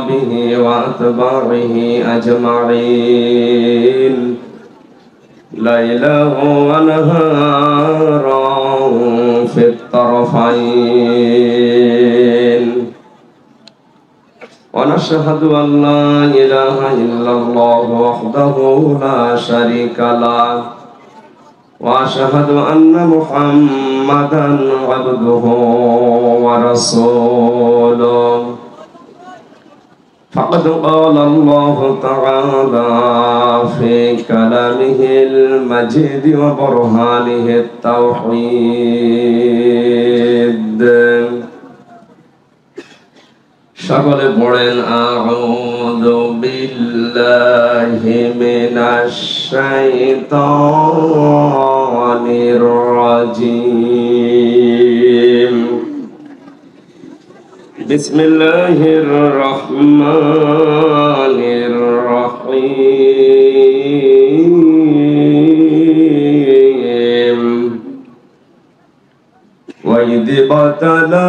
وأصحابه وأتباعه أجمعين ليلا ونهارا في الطرفين ونشهد أن لا إله إلا الله وحده لا شريك له وأشهد أن محمدا عبده ورسوله فقد قال الله تعالى في كلامه المجيد وبرهانه التوحيد সকলে পড়েন আউযু বিল্লাহি মিনাশ শাইতানির রাজীম বিসমিল্লাহির রহমানির রহিম وإذ ابتلى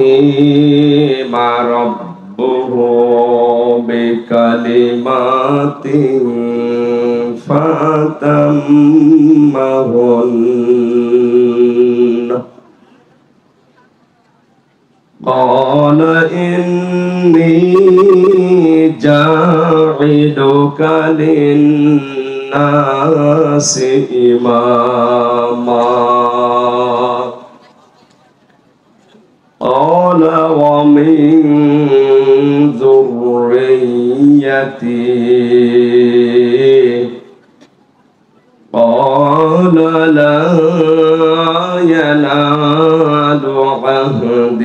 إبراهيم ربه بكلمات فأتمهن قال إني جاعلك للناس إماما قال ومن ذريتي قال لا ينال عهد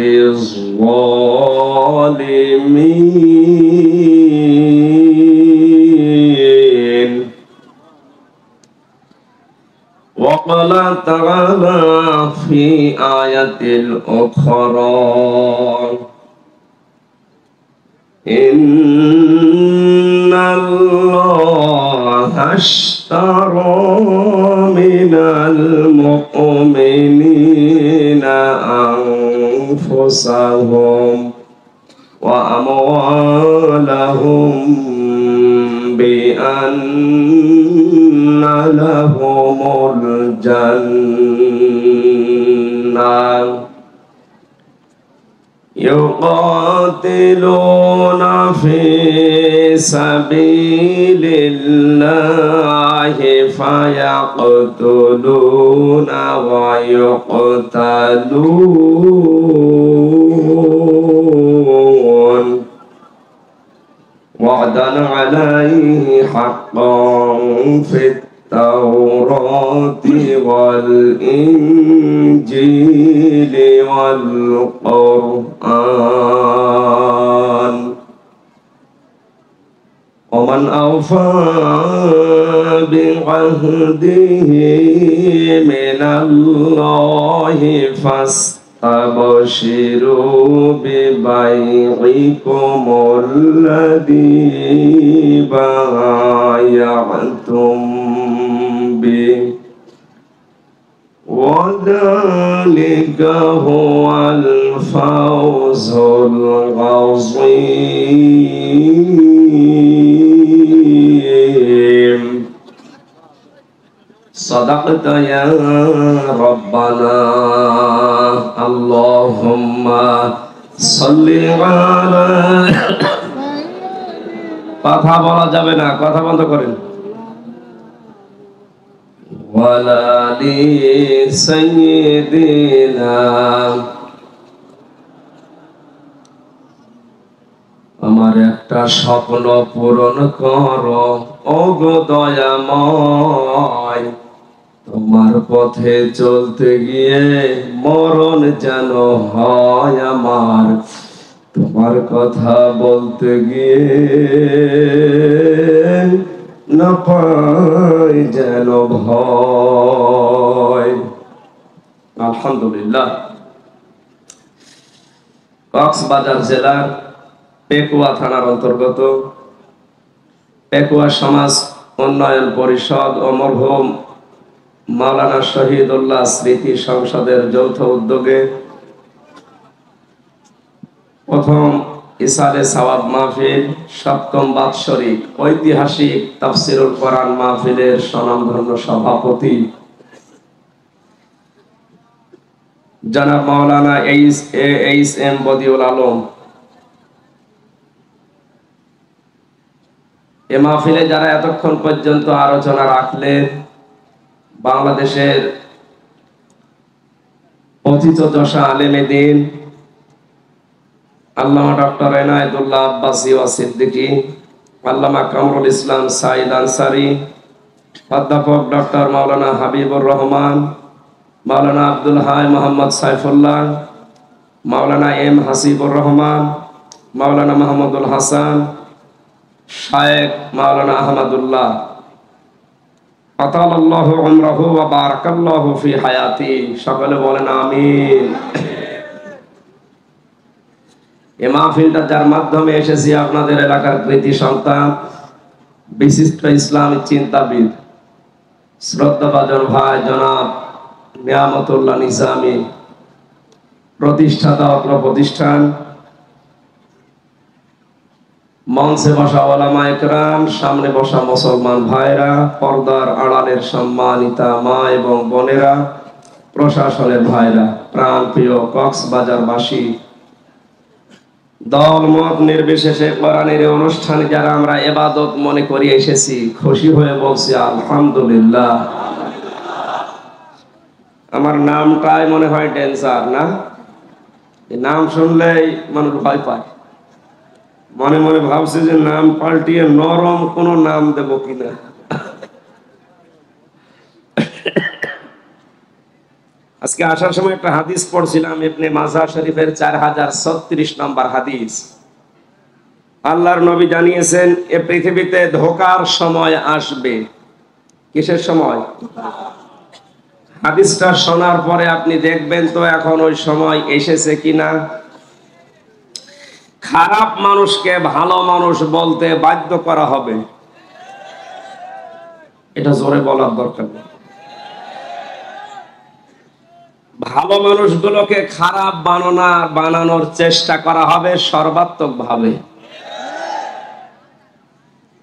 الظالمين وقال تعالى في آية أخرى إن الله اشترى من المؤمنين أنفسهم وأموالهم بأن لهم الجنة يقاتلون في سبيل الله فيقتلون ويقتلون وعدا عليه حقا في التوراة والإنجيل والقرآن ومن أوفى بعهده من الله فاستبشروا ببيعكم الذي بايعتم به وذلك هو الفوز العظيم صدقت يا ربنا اللهم صل على কথা বলা যাবে না কথা বন্ধ করেন ওয়ালালি সাইয়্যিদিনা আমার একটা স্বপ্ন পূরণ করো ওগো দয়াময় তোমার পথে চলতে গিয়ে মরণ যেন হয় আমার তোমার কথা বলতে গিয়ে না পাই যেন ভয়। আলহামদুলিল্লাহ। কক্সবাজার জেলার পেকুয়া থানার অন্তর্গত পেকুয়া সমাজ উন্নয়ন পরিষদ ও মরহুম মাওলানা শহীদুল্লাহ স্মৃতি সংসদের যৌথ উদ্যোগে প্রথম ইসালে সওয়াব মাহফিল, সপ্তম বাৎসরিক ঐতিহাসিক তাফসিরুল কোরআন মাহফিলের স্বনামধন্য সভাপতি জনাব মাওলানা এইচ.এম. বদিউল আলম। এ মাহফিলে যারা এতক্ষণ পর্যন্ত আলোচনা রাখলেন, বাংলাদেশের পতিতযশা আলেমে দ্বীন আল্লামা ডক্টর এনায়েতুল্লাহ আব্বাসী ওয়া সিদ্দিকী, আল্লামা কামরুল ইসলাম সাইদ আনসারী, অধ্যাপক ডক্টর মাওলানা হাবিবুর রহমান, মাওলানা আব্দুল হাই মোহাম্মদ সাইফুল্লাহ, মাওলানা এম হাসিবুর রহমান, মাওলানা মাহমুদুল হাসান, শায়েখ মাওলানা আহমদুল্লাহ, আতালাল্লাহু উমরাহু ওয়া বারাকাল্লাহু ফি হায়াতি। সকলে বলেন আমিন। এই মাহফিলটা যার মাধ্যমে এসেছি, আপনাদের এলাকার কৃতি সন্তান, বিশিষ্ট ইসলামী চিন্তাবিদ, শ্রদ্ধাভাজন ভাই জনাব নিয়ামতুল্লাহ নিজামী, প্রতিষ্ঠাতা অত্র প্রতিষ্ঠান, মঞ্চে বসা ওলামায়ে কেরাম, সামনে বসা মুসলমান ভাইরা, পর্দার আড়ালের সম্মানিতা মা এবং বোনেরা, প্রশাসনের ভাইরা, প্রাণপ্রিয় কক্সবাজারবাসী, দল মত নির্বিশেষে কোরআনের অনুষ্ঠানে যারা আমরা ইবাদত মনে করি এসেছি, খুশি হয়ে বলছি আলহামদুলিল্লাহ। আমার নামটাই মনে হয় ডেঞ্জার না? এই নাম শুনলেই মানুষ ভয় পায়। মনে মনে ভাবছে যে নাম পাল্টিয়ে নরম কোন নাম দেব কিনা। আজকে আসার সময় একটা হাদিস পড়ছিলাম, ইবনে মাজাহ শরীফের 4036 নম্বর হাদিস। আল্লাহর নবী জানিয়েছেন, এ পৃথিবীতে ধোঁকার সময় আসবে। কিসের সময়? হাদিসটা শোনার পরে আপনি দেখবেন তো এখন ওই সময় এসেছে কিনা। খারাপ মানুষকে ভালো মানুষ বলতে বাধ্য করা হবে, এটা জোরে বলার দরকার নেই। ভালো মানুষগুলোকে খারাপ বানানোর চেষ্টা করা হবে সর্বাত্মক ভাবে।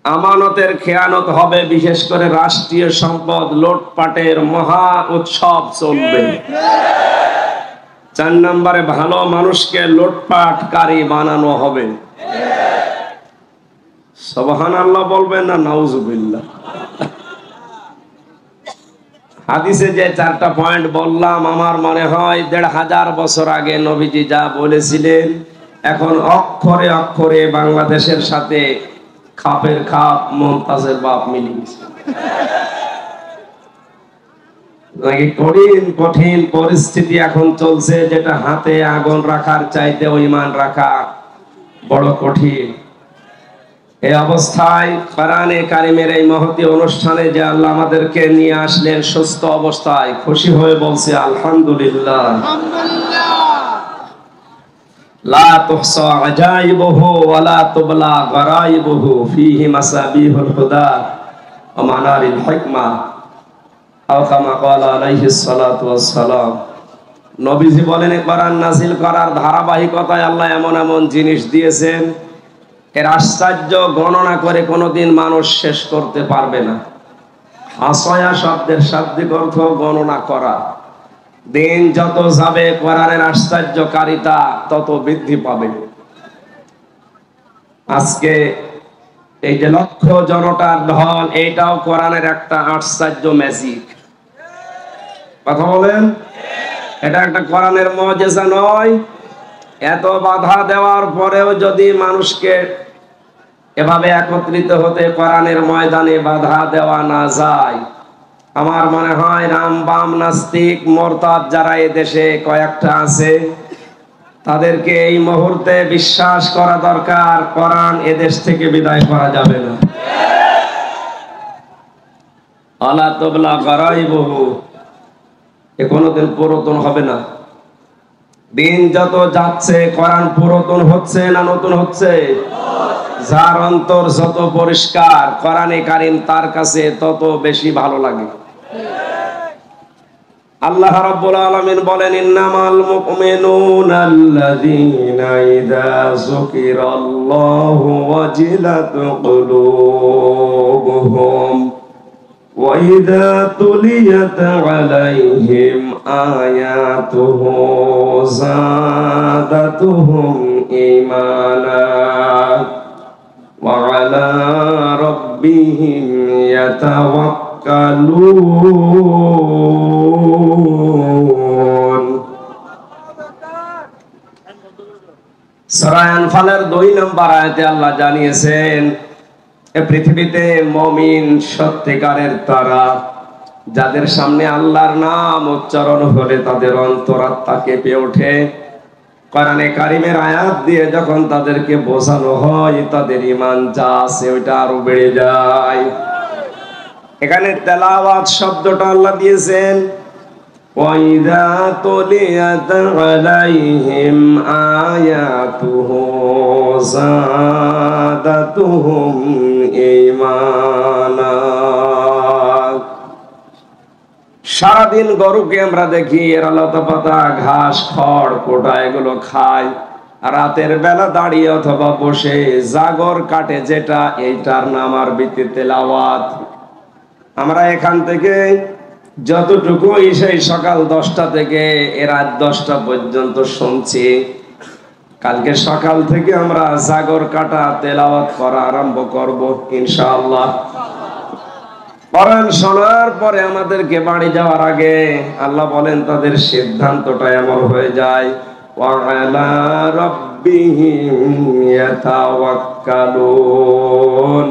আমানতের খেয়ানত হবে, বিশেষ করে রাষ্ট্রীয় সম্পদ লুটপাটের মহা উৎসব চলবে। 4 নম্বরে ভালো মানুষকে লুটপাটকারী বানানো হবে। সুবহানাল্লাহ বলবেন না নাউজুবিল্লাহ? হাদিসে যে 4টা পয়েন্ট বললাম, আমার মনে হয় 1500 বছর আগে নবীজি যা বলেছিলেন, এখন অক্ষরে অক্ষরে বাংলাদেশের সাথে খাপের খাপ, মমতাজের বাপ মিলে গেছে। কঠিন কঠিন পরিস্থিতি এখন চলছে, যেটা হাতে আগুন রাখার চাইতে ঈমান রাখা বড় কঠিন। এই অবস্থায় কোরআনে কারিমের এই মহতী অনুষ্ঠানে যে আল্লাহ আমাদেরকে নিয়ে আসলেন সুস্থ অবস্থায়, খুশি হয়ে বলছি আলহামদুলিল্লাহ। লা তুহসা আজাইবুহু ওয়া লা তুবলা গরাইবুহু ফীহি মাসাবিহুল হুদা ওয়া মানারিল হিকমা আও কামা ক্বালা আলাইহিস সালাতু ওয়াস সালাম। নবীজি বলেন, কোরআন নাযিল করার ধারাবাহিকতায় আল্লাহ এমন এমন জিনিস দিয়েছেন, এর আশ্চর্য গণনা করে কোনোদিন মানুষ শেষ করতে পারবে না। হাসায়া শব্দের শাব্দিক অর্থ গণনা করা। দিন যত যাবে কোরআনের আশ্চর্যকারিতা তত বৃদ্ধি পাবে। আজকে এই যে লক্ষ জনতার ঢল, এইটাও কোরআনের একটা আশ্চর্য ম্যাজিক। কথা বলেন, এটা একটা কোরআনের মুজিজা নয়? এত বাধা দেওয়ার পরেও যদি মানুষকে এভাবে একত্রিত হতে কোরআনের ময়দানে বাধা দেওয়া না যায়, আমার মনে হয় রাম বাম নাস্তিক মোরতাদ যারা এই দেশে কয়েকটা আছে, তাদেরকে এই মুহূর্তে বিশ্বাস করা দরকার, কোরআন এদেশ থেকে বিদায় করা যাবে না। আলা তুবলা গরাইবুহু, এ কোনোদিন পুরাতন হবে না। দিন যত যাচ্ছে কোরআন পুরাতন হচ্ছে না নতুন হচ্ছে? যার অন্তর যত পরিষ্কার, কোরআনে কারীম তার কাছে তত বেশি ভালো লাগে। আল্লাহ রাব্বুল আলামিন বলেন ইন্নামাল মুমিনুনা আল্লাযীনা ইযা যুকিরাল্লাহু ওয়াজিলাত কুলুবুহুম ওয়া ইযা তুলিয়াত আলাইহিম আয়াতুহু যাদাতুহুম ঈমানা ওয়া আলা রাব্বিহিম ইয়াতাওয়াক্কালুন। সূরা আনফালের 2 নম্বর আয়াতে আল্লাহ জানিয়েছেন এই পৃথিবীতে মুমিন সত্যিকারের তারা যাদের সামনে আল্লাহর নাম উচ্চারণ হলে তাদের অন্তরাত্মা কেঁপে ওঠে। কোরআনে কারিমের আয়াত দিয়ে যখন তাদেরকে বোঝানো হয় তাদের ঈমান যা আছে ওইটা আরো বেড়ে যায়। এখানে তেলাওয়াত শব্দটা আল্লাহ দিয়েছেন ওয়াইদা তুলিয়াত আলাইহিম আয়াতুহু যাদাতুহুম ঈমানা। সারাদিন গরুকে আমরা দেখি এরা লতা পাতা ঘাস খড় কোটা এগুলো খায়, রাতের বেলা দাঁড়িয়ে অথবা বসে জাগর কাটে যেটা, এইটার নাম আরবিতে তেলাওয়াত। আমরা এখান থেকে যতটুকু সেই সকাল 10টা থেকে রাত 10টা পর্যন্ত শুনছি, কালকে সকাল থেকে আমরা জাগর কাটা তেলাওয়াত করা আরম্ভ করব ইনশাআল্লাহ। কোরআন শোনার পরে আমাদেরকে বাড়ি যাওয়ার আগে আল্লাহ বলেন তাদের সিদ্ধান্তটা এমন হয়ে যায় ওয়া আলা রাব্বিহিম ইয়াতাওয়াক্কালুন।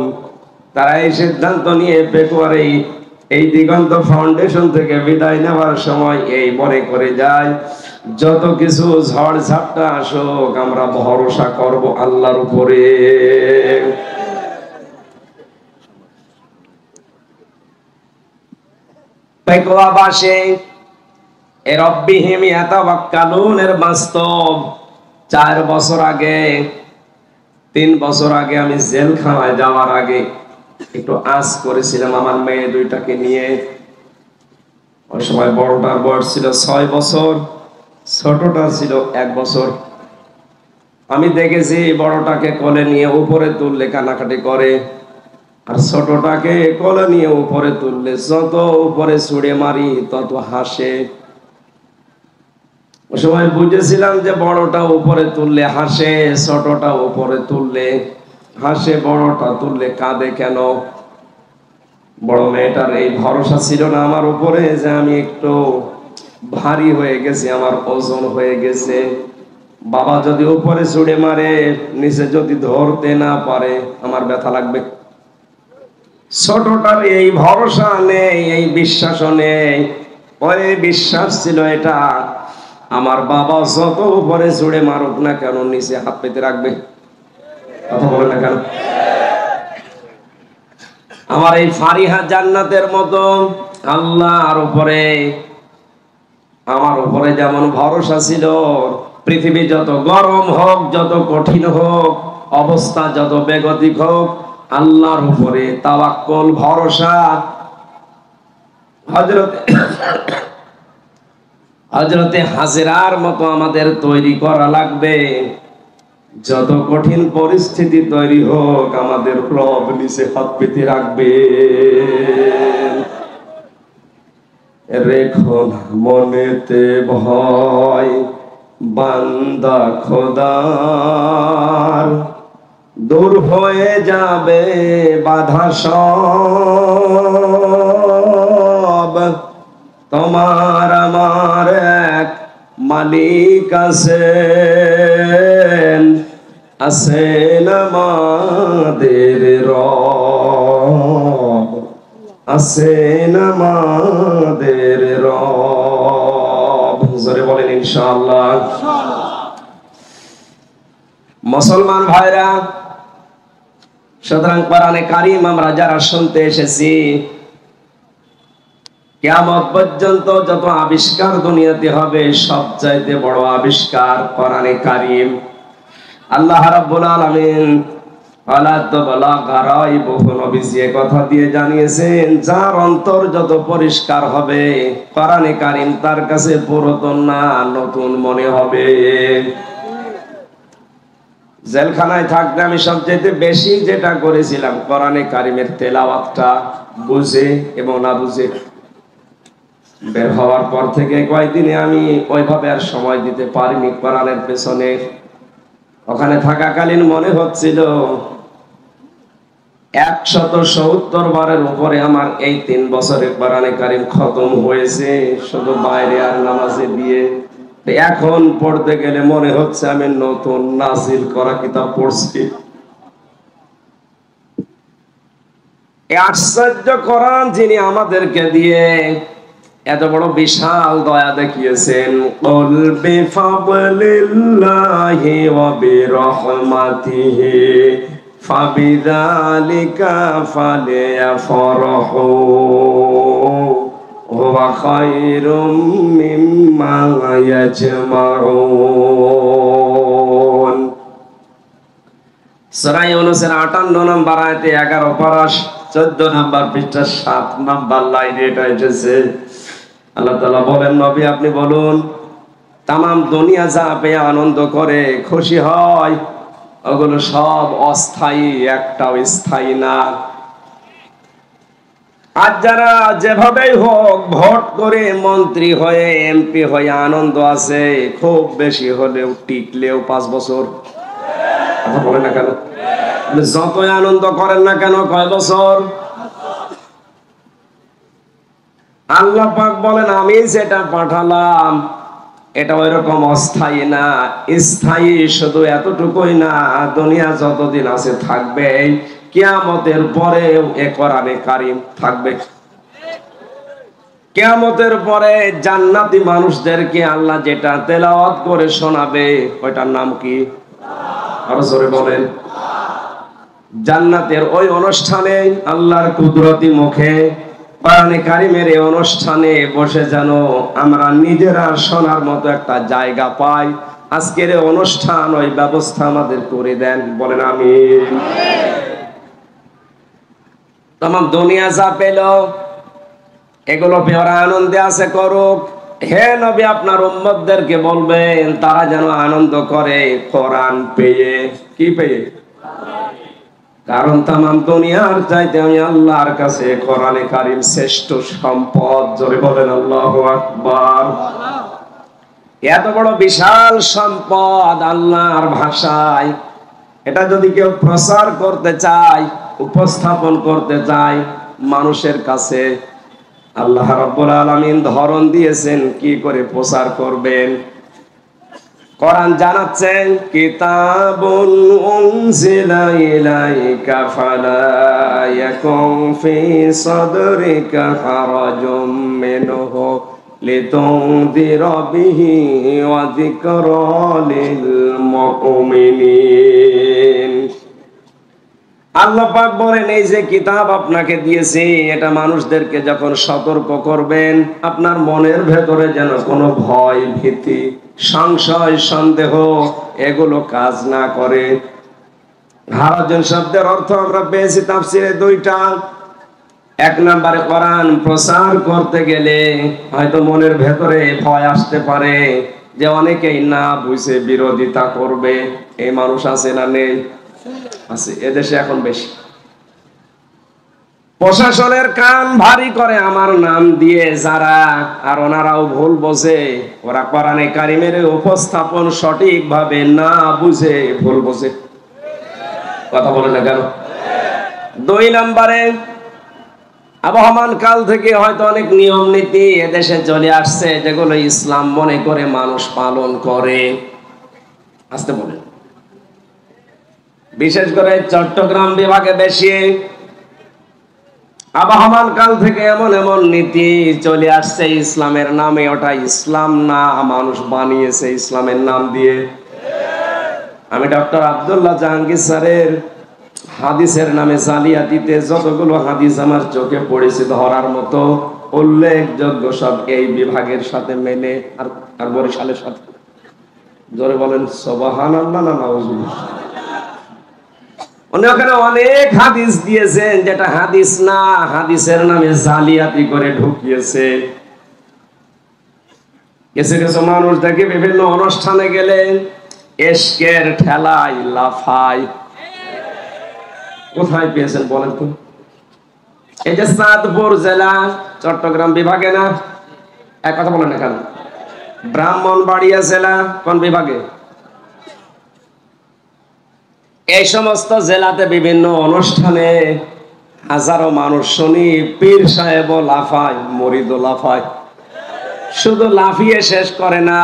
তারা এই সিদ্ধান্ত নিয়ে পেকুয়ার এই দিগন্ত ফাউন্ডেশন থেকে বিদায় নেওয়ার সময় এই মনে করে যায় যত কিছু ঝড় ঝাপটা আসুক আমরা ভরসা করব আল্লাহর উপরে। পেকুয়াবাসী এ রব্বিহিম ইয়াতাওয়াক্কালুন এর বাস্তব 4 বছর আগে 3 বছর আগে আমি জেলখানায় যাওয়ার আগে একটু আজ করেছিলাম আমার মেয়ে 2টাকে নিয়ে। ওই সময় বড়টার বয়স ছিল 6 বছর, ছোটটা ছিল 1 বছর। আমি দেখেছি বড়টাকে কোলে নিয়ে উপরে তুললে কানাকাটি করে, আর ছোটটাকে কোলে নিয়ে উপরে তুললে যত উপরে ছুঁড়ে মারি তত হাসে। ওই সময় বুঝেছিলাম যে বড়টা উপরে তুললে হাসে, ছোটটা উপরে তুললে হাসে, বড়টা তুললে কাঁদে কেন? বড় মেয়েটার এই ভরসা ছিল না আমার উপরে যে আমি একটু ভারী হয়ে গেছি, আমার ওজন হয়ে গেছে, বাবা যদি উপরে ছুঁড়ে মারে নিচে যদি ধরতে না পারে আমার ব্যথা লাগবে। ছোটটার এই ভরসা নেই, এই বিশ্বাসও নেই। পরে বিশ্বাস ছিল এটা আমার বাবা যত উপরে ছুঁড়ে মারুক না কেন নিচে হাত পেতে রাখবে। কথা বলে না কেন? আমার এই ফারিহা জান্নাতের মতো আল্লাহর উপরে আমার উপরে যেমন ভরসা ছিল, পৃথিবী যত গরম হোক, যত কঠিন হোক, অবস্থা যত বেগতিক হোক, আল্লাহর উপরে তাওয়াক্কুল ভরসা। হযরতে হাজেরার মতো আমাদের তৈরি করা লাগবে। যত কঠিন পরিস্থিতি তৈরি হোক আমাদের রব নিচে হাত পেতে রাখবে। রেখো না মনেতে ভয় বান্দা খোদার, দূর হয়ে যাবে বাধা সব। তোমার আমার এক মালিক আছেন, আছেন আমাদের রব, আছেন আমাদের রব। জোরে বলেন ইনশাআল্লাহ। মুসলমান ভাইরা, সুতরাং কোরআনে কারীম আমরা যারা শুনতে এসেছি, কিয়ামত পর্যন্ত যত আবিষ্কার দুনিয়াতে হবে সবচাইতে বড় আবিষ্কার কোরআনে কারীম। আল্লাহ রাব্বুল আলামিন কথা দিয়ে জানিয়েছেন, যার অন্তর যত পরিষ্কার হবে কোরআনে কারীম তার কাছে পুরাতন না নতুন মনে হবে। জেলখানায় থাকতে আমি সবচেয়ে বেশি যেটা করেছিলাম কোরআনে কারীমের তেলাওয়াতটা বুঝে এবং না বুঝে। বের হওয়ার পর থেকে কয়েকদিনে আমি ওইভাবে আর সময় দিতে পারিনি কোরআনের পেছনে। ওখানে থাকাকালীন মনে হচ্ছিল 170 বারের উপরে আমার এই 3 বছরে কোরআনে কারীম খতম হয়েছে, শুধু বাইরে আর নামাজে দিয়ে। এখন পড়তে গেলে মনে হচ্ছে আমি নতুন নাজিল করা কিতাব পড়ছি। এই আশ্চর্য কোরআন যিনি আমাদেরকে দিয়ে এত বড় বিশাল দয়া দেখিয়েছেন, কুল বিফাদলিল্লাহি ওয়া বিরহমাতিহি ফাবিযালিকা ফালিয়াফরাহু হুয়া খায়রুম মিম্মা ইয়াজমাউন। সূরা ইউনূসের 58 নম্বর আয়াতে 11 পারা 14 নম্বর পৃষ্ঠা 7 নম্বর লাইনে এটা এসেছে। আল্লাহ তাআলা বলেন, নবী আপনি বলুন, তামাম দুনিয়া যা পেয়ে আনন্দ করে খুশি হয় ওগুলো সব অস্থায়ী, একটাও স্থায়ী না। আজ যারা যেভাবেই হোক ভোট করে মন্ত্রী হয়ে এমপি হয়ে আনন্দ আছে, খুব বেশি হলেও টিকলেও 5 বছর। কথা বলেন না কেন? যতই আনন্দ করেন না কেন, কয় বছর? আল্লাহ পাক বলেন, আমি যেটা পাঠালাম এটা ওইরকম অস্থায়ী না, স্থায়ী শুধু এতটুকুই না, দুনিয়া যতদিন আছে থাকবে, কিয়ামতের পরেও এ কোরআনে কারীম থাকবে। কিয়ামতের পরে জান্নাতি মানুষদেরকে আল্লাহ যেটা তেলাওয়াত করে শোনাবে ওইটার নাম কি? আরো জোরে বলেন। জান্নাতের ওই অনুষ্ঠানে আল্লাহর কুদরতি মুখে কোরআনে কারীমের এই অনুষ্ঠানে বসে যেন আমরা নিজেরা শোনার মতো একটা জায়গা পাই। আজকের এই অনুষ্ঠান ওই ব্যবস্থা আমাদের করে দেন, বলেন আমিন। তামাম দুনিয়া যা পেল এগুলো পেয়ে ওরা আনন্দে আছে, করুক। হে নবী আপনার উম্মতদেরকে বলবেন তারা যেন আনন্দ করে কোরআন পেয়ে। কি পেয়ে? কারণ তামাম দুনিয়ার চাইতে আমি আল্লাহর কাছে কোরআনে কারীম শ্রেষ্ঠ সম্পদ। জোরে বলেন আল্লাহু আকবার। এত বড় বিশাল সম্পদ আল্লাহর ভাষায়, এটা যদি কেউ প্রচার করতে চায়, উপস্থাপন করতে চায় মানুষের কাছে, আল্লাহ রাব্বুল আলামিন ধরন দিয়েছেন কি করে প্রচার করবেন। কোরআন জানাচ্ছেন, কিতাবুন উনজিলা ইলাইকা ফালা ইয়াকুন ফি সাদরিকা হারাজুম মিনহু লিতুনদিরা বিহি ওয়া যিকরা লিল মুমিনিন। আল্লাহ পাক বলেন, এই যে কিতাব আপনাকে দিয়েছি এটা মানুষদেরকে যখন সতর্ক করবেন, আপনার মনের ভেতরে যেন কোনো ভয়, ভীতি, সংশয়, সন্দেহ এগুলো কাজ না করে। হারাজন শব্দের অর্থ আমরা পেয়েছি তাফসিরে 2টা। 1 নম্বরে কোরআন প্রচার করতে গেলে হয়তো মনের ভেতরে ভয় আসতে পারে যে অনেকেই না বুঝে বিরোধিতা করবে। এই মানুষ আছে না নেই? আছে, এদেশে এখন বেশি। প্রশাসনের কান ভারী করে আমার নাম দিয়ে যারা, আর ওনারাও ভুল বোঝে। ওরা কোরআনে কারীমের উপস্থাপন সঠিকভাবে না বুঝে ভুল বোঝে। কথা বলে না কেন? 2 নম্বরে আবহমান কাল থেকে হয়তো অনেক নিয়ম নীতি এদেশে চলে আসছে যেগুলো ইসলাম মনে করে মানুষ পালন করে। আসতে বলে, বিশেষ করে চট্টগ্রাম বিভাগে বেশি। আবহমান কাল থেকে এমন এমন নীতি চলে আসছে ইসলামের নামে, ওটা ইসলাম না, মানুষ বানিয়েছে ইসলামের নাম দিয়ে। আমি ডক্টর আব্দুল্লাহ জাহাঙ্গীর স্যারের হাদিসের নামে জালিয়াতিতে যতগুলো হাদিস আমার চোখে পড়েছে ধরার মতো উল্লেখযোগ্য সব এই বিভাগের সাথে মেলে। আর বরিশালের সাথে। জোরে বলেন সুবহানাল্লাহ না নাউজুবিল্লাহ। উনি ওখানে অনেক হাদিস দিয়েছেন, যেটা হাদিস না, হাদিসের নামে জালিয়াতি করে ঢুকিয়েছে। কিছু কিছু মানুষ দেখে বিভিন্ন অনুষ্ঠানে গেলে এশকের ঠেলায় লাফায়। কোথায় পেয়েছেন বলেন তো? এই যে চাঁদপুর জেলা চট্টগ্রাম বিভাগে না, এক কথা বলেন এখানে, ব্রাহ্মণবাড়িয়া জেলা কোন বিভাগে? এই সমস্ত জেলাতে বিভিন্ন অনুষ্ঠানে হাজারো মানুষ শুনি পীর সাহেবও লাফায়, মরিদও লাফায়। শুধু লাফিয়ে শেষ করে না,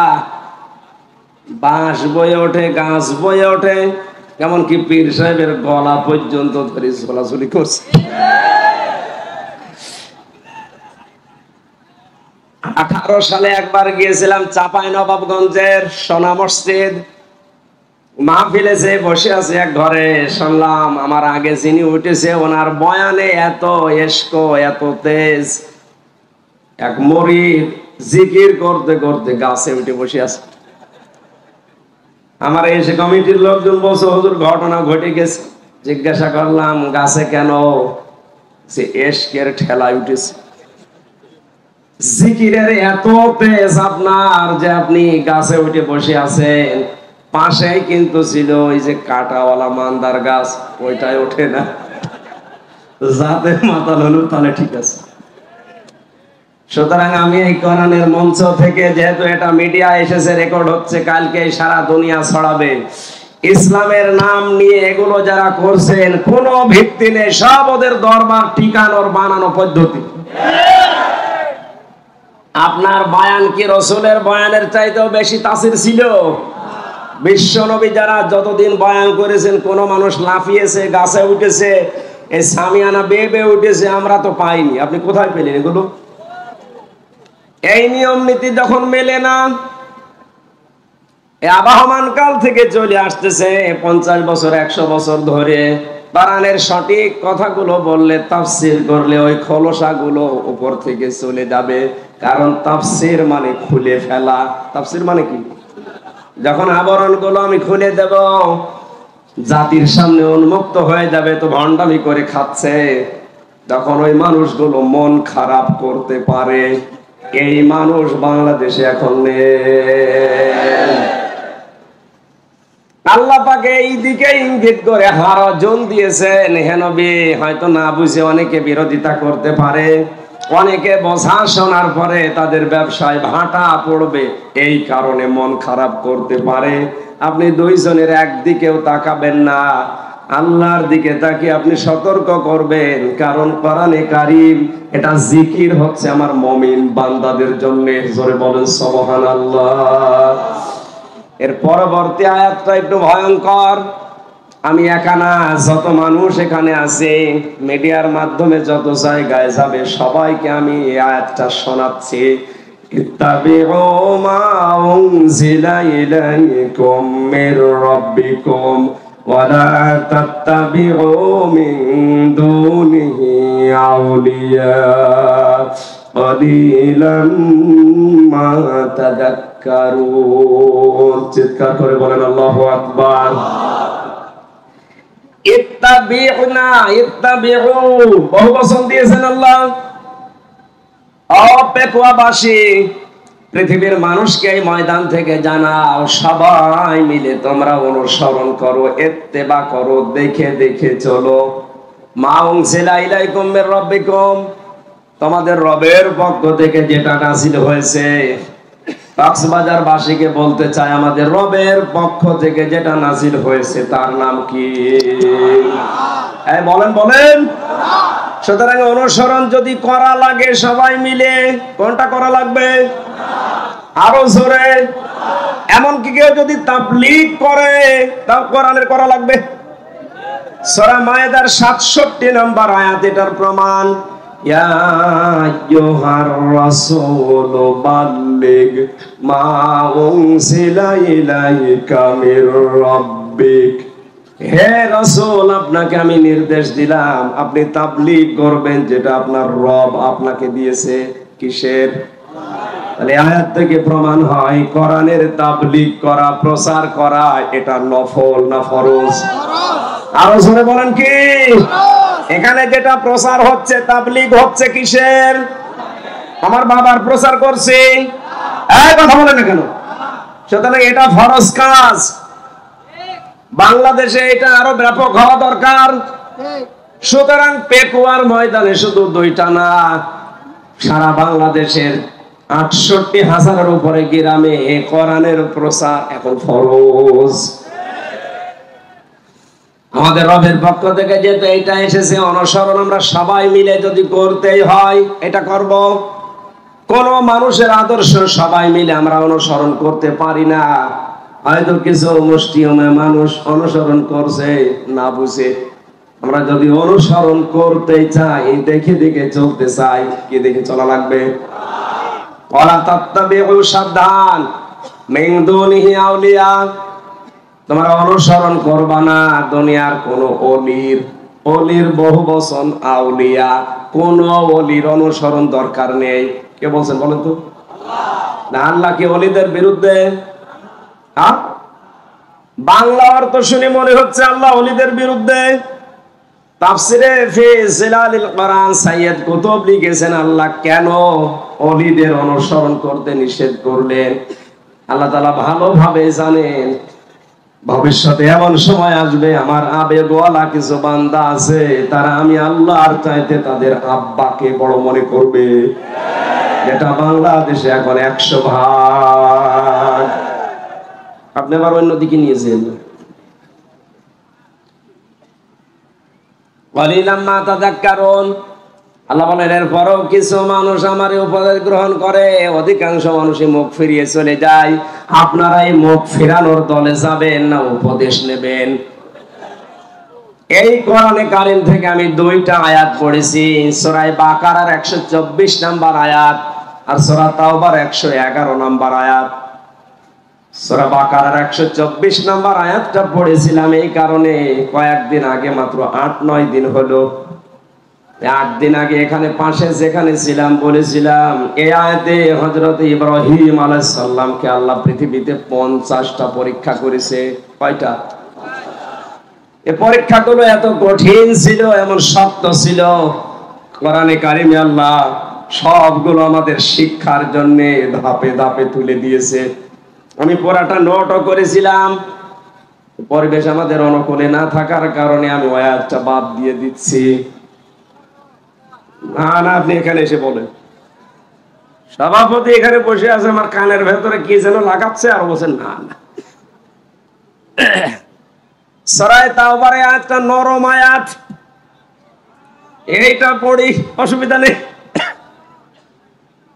বাঁশ বয়ে ওঠে, গাছ বয়ে ওঠে, এমনকি পীর সাহেবের গলা পর্যন্ত ধরে ঝোলাঝুলি করছে। 18 সালে একবার গিয়েছিলাম চাঁপাইনবাবগঞ্জের সোনা মসজিদ মাহফিলে, যে বসে আছে এক ঘরে, শুনলাম আমার আগে যিনি উঠেছে ওনার বয়ানে এত এশক, এত তেজ, এক মুরিদ জিকির করতে করতে গাছে উঠে বসে আছে। আমার এসে কমিটির লোকজন বলছে হুজুর ঘটনা ঘটে গেছে। জিজ্ঞাসা করলাম গাছে কেন? সে এশকের ঠেলায় উঠেছে। জিকিরের এত তেজ আপনার যে আপনি গাছে উঠে বসে আছেন। পাশেই কিন্তু ছিল ওই যে কাঁটাওয়ালা মান্দার গাছ, ওইটাই ওঠে না। যাতে মাতাল হলো তাহলে ঠিক আছে। সুতরাং আমি এই কোরআনের মঞ্চ থেকে, যেহেতু এটা মিডিয়া এসেছে, রেকর্ড হচ্ছে, কালকে সারা দুনিয়া ছড়াবে, ইসলামের নাম নিয়ে এগুলো যারা করছেন কোনো ভিত্তি নেই, সব ওদের দরবার ঠিকানোর বানানো পদ্ধতি। আপনার বয়ান কি রসুলের বয়ানের চাইতেও বেশি তাসির ছিল? বিশ্ব নবী যারা যতদিন বয়ান করেছেন, কোন মানুষ লাফিয়েছে, গাছে উঠেছে, এই সামিয়ানা বেয়ে উঠেছে, আমরা তো পাইনি। আপনি কোথায় পেলেন এগুলো? এই নিয়ম নীতি যখন মেলে না, আবহমান কাল থেকে চলে আসতেছে 50 বছর 100 বছর ধরে, কোরআনের সঠিক কথাগুলো বললে, তাফসীর করলে ওই খোলসাগুলো উপর থেকে চলে যাবে। কারণ তাফসীর মানে খুলে ফেলা। তাফসীর মানে কি? যখন আবরণগুলো আমি খুলে দেব, জাতির সামনে উন্মুক্ত হয়ে যাবে, তো ভণ্ডামি করে খাচ্ছে, তখন ওই মানুষগুলো মন খারাপ করতে পারে। এই মানুষ বাংলাদেশে এখন নেই। আল্লাহ পাকে এই দিকে ইঙ্গিত করে হারজন দিয়েছেন। হে নবী, হয়তো না বুঝে অনেকে বিরোধিতা করতে পারে, অনেকে বোঝা শোনার পরে তাদের ব্যবসায় ভাটা পড়বে, এই কারণে মন খারাপ করতে পারে। আপনি দুইজনের একদিকেও তাকাবেন না, আল্লাহর দিকে তাকিয়ে আপনি সতর্ক করবেন। কারণ কোরআনে কারীম এটা জিকির হচ্ছে আমার মুমিন বান্দাদের জন্য। জোরে বলেন সুবহানাল্লাহ। এর পরবর্তী আয়াতটা একটু ভয়ঙ্কর। আমি একা না, যত মানুষ এখানে আছে, মিডিয়ার মাধ্যমে যত জায়গায় যাবে, সবাইকে আমি এই আয়াতটা শোনাচ্ছি। ইত্তাবিউ মা উনজিলা ইলাইকুম মির রাব্বিকুম ওয়া লা তাত্তাবিউ মিন দুনিহি আউলিয়া ক্বালিলাম মা তাযাক্কারুন। চিৎকার করে বলেন আল্লাহু আকবার। ইত্তাবিউনা, ইত্তাবিউ বহু বচন দিয়েছেন আল্লাহ। অপেকুয়াবাসী, পৃথিবীর মানুষকে এই ময়দান থেকে জানাও, সবাই মিলে তোমরা অনুসরণ করো, ইত্তেবা করো, দেখে দেখে চলো। মা উনজিলা ইলাইকুম মির রাব্বিকুম, তোমাদের রবের পক্ষ থেকে যেটা নাযিল হয়েছে। কক্সবাজার বাসীকে বলতে চাই, আমাদের রবের পক্ষ থেকে যেটা নাযিল হয়েছে তার নাম কি? বলেন বলেন। সুতরাং অনুসরণ যদি করা লাগে সবাই মিলে, কোনটা করা লাগবে? আরো জোরে। এমনকি কেউ যদি তাবলীগ করে, তাও কোরআনের করা লাগবে। সূরা মায়েদার 67 নম্বর আয়াত এটার প্রমাণ। ইয়া আইয়ুহার রাসূল বাল্লিগ মা উনজিলা ইলাইকা মির রাব্বিক। হে রাসূল, আপনাকে আমি নির্দেশ দিলাম, আপনি তাবলীগ করবেন যেটা আপনার রব আপনাকে দিয়েছে। কিসের? তাহলে আয়াত থেকে প্রমাণ হয় কোরআনের তাবলীগ করা, প্রচার করা, এটা নফল না ফরজ? আরো জোরে বলেন কি? এখানে যেটা প্রচার হচ্ছে, তাবলীগ হচ্ছে কিসের? আমার বাবার প্রচার করছি। এই কথা বলেন না কেন? সুতরাং এটা ফরজ কাজ। বাংলাদেশে এটা আরো ব্যাপক হওয়া দরকার। সুতরাং পেকুয়ার ময়দানে শুধু দুইটা না, সারা বাংলাদেশের ৬৮,০০০-এর উপরে গ্রামে কোরআনের প্রচার এখন ফরজ। আমাদের রবের পক্ষ থেকে যেহেতু এটা এসেছে, অনুসরণ আমরা সবাই মিলে যদি করতেই হয় এটা করব। কোন মানুষের আদর্শ সবাই মিলে আমরা অনুসরণ করতে পারি না। হয়তো কিছু মুষ্টিমেয় মানুষ অনুসরণ করছে না বুঝে। আমরা যদি অনুসরণ করতে চাই, দেখে দেখে চলতে চাই, কি দেখে চলা লাগবে? ওয়ালা তাত্তাবিউ সাবধান মিন দুনিহি আউলিয়া, তোমরা অনুসরণ করবা না দুনিয়ার কোন অলির। অলির বহু বচন আউলিয়া। কোন অলির অনুসরণ দরকার নেই। কে বলছেন বলেন তো? না, আল্লাহ কি অলিদের বিরুদ্ধে? বাংলা অর্থ শুনে মনে হচ্ছে আল্লাহ অলিদের বিরুদ্ধে। তাফসিরে ফি জিলালিল কোরআন সাইয়্যিদ কুতুব লিখেছেন আল্লাহ কেন অলিদের অনুসরণ করতে নিষেধ করলেন। আল্লাহ তাআলা ভালোভাবে জানেন ভবিষ্যতে এমন সময় আসবে, আমার আবেগওয়ালা কিছু বান্দা আছে, তারা আমি আল্লাহর চাইতে তাদের আব্বাকে বড় মনে করবে। এটা বাংলাদেশে এখন ১০০%। আপনি আবার অন্যদিকে নিয়েছেন। আল্লাহ বলেন এরপরও কিছু মানুষ আমার উপদেশ গ্রহণ করে, অধিকাংশ মানুষই মুখ ফিরিয়ে চলে যায়। আপনারা এই মুখ ফেরানোর দলে যাবেন না উপদেশ নেবেন? এই কোরআনে কারীম থেকে আমি দুইটা আয়াত পড়েছি, সূরা বাকারার ১২৪ নম্বর আয়াত আর সূরা তাওবার ১১১ নম্বর আয়াত। সূরা বাকারার ১২৪ নম্বর আয়াতটা পড়েছিলাম এই কারণে, কয়েকদিন আগে, মাত্র ৮-৯ দিন হলো, ৮ দিন আগে এখানে পাশে যেখানে ছিলাম বলেছিলাম এই আয়াতে হযরত ইব্রাহিম আলাইহিস সালামকে আল্লাহ পৃথিবীতে ৫০টা পরীক্ষা করেছে। কয়টা? এই পরীক্ষাগুলো এত কঠিন ছিল, এমন শক্ত ছিল, কোরআনে কারিমে আল্লাহ সবগুলো আমাদের শিক্ষার জন্য ধাপে ধাপে তুলে দিয়েছে। আমি পুরাটা নোটও করেছিলাম, পরিবেশ আমাদের অনুকূলে না থাকার কারণে আমি ওই আয়াতটা বাদ দিয়ে দিচ্ছি। না না, আপনি এখানে এসে বলেন। সভাপতি এখানে বসে আছে, আমার কানের ভেতরে কি যেন লাগাচ্ছে, আর বলছেন না না। সূরা তাওবার আয়াতটা নরম আয়াত, এইটা পড়ি, অসুবিধা নেই।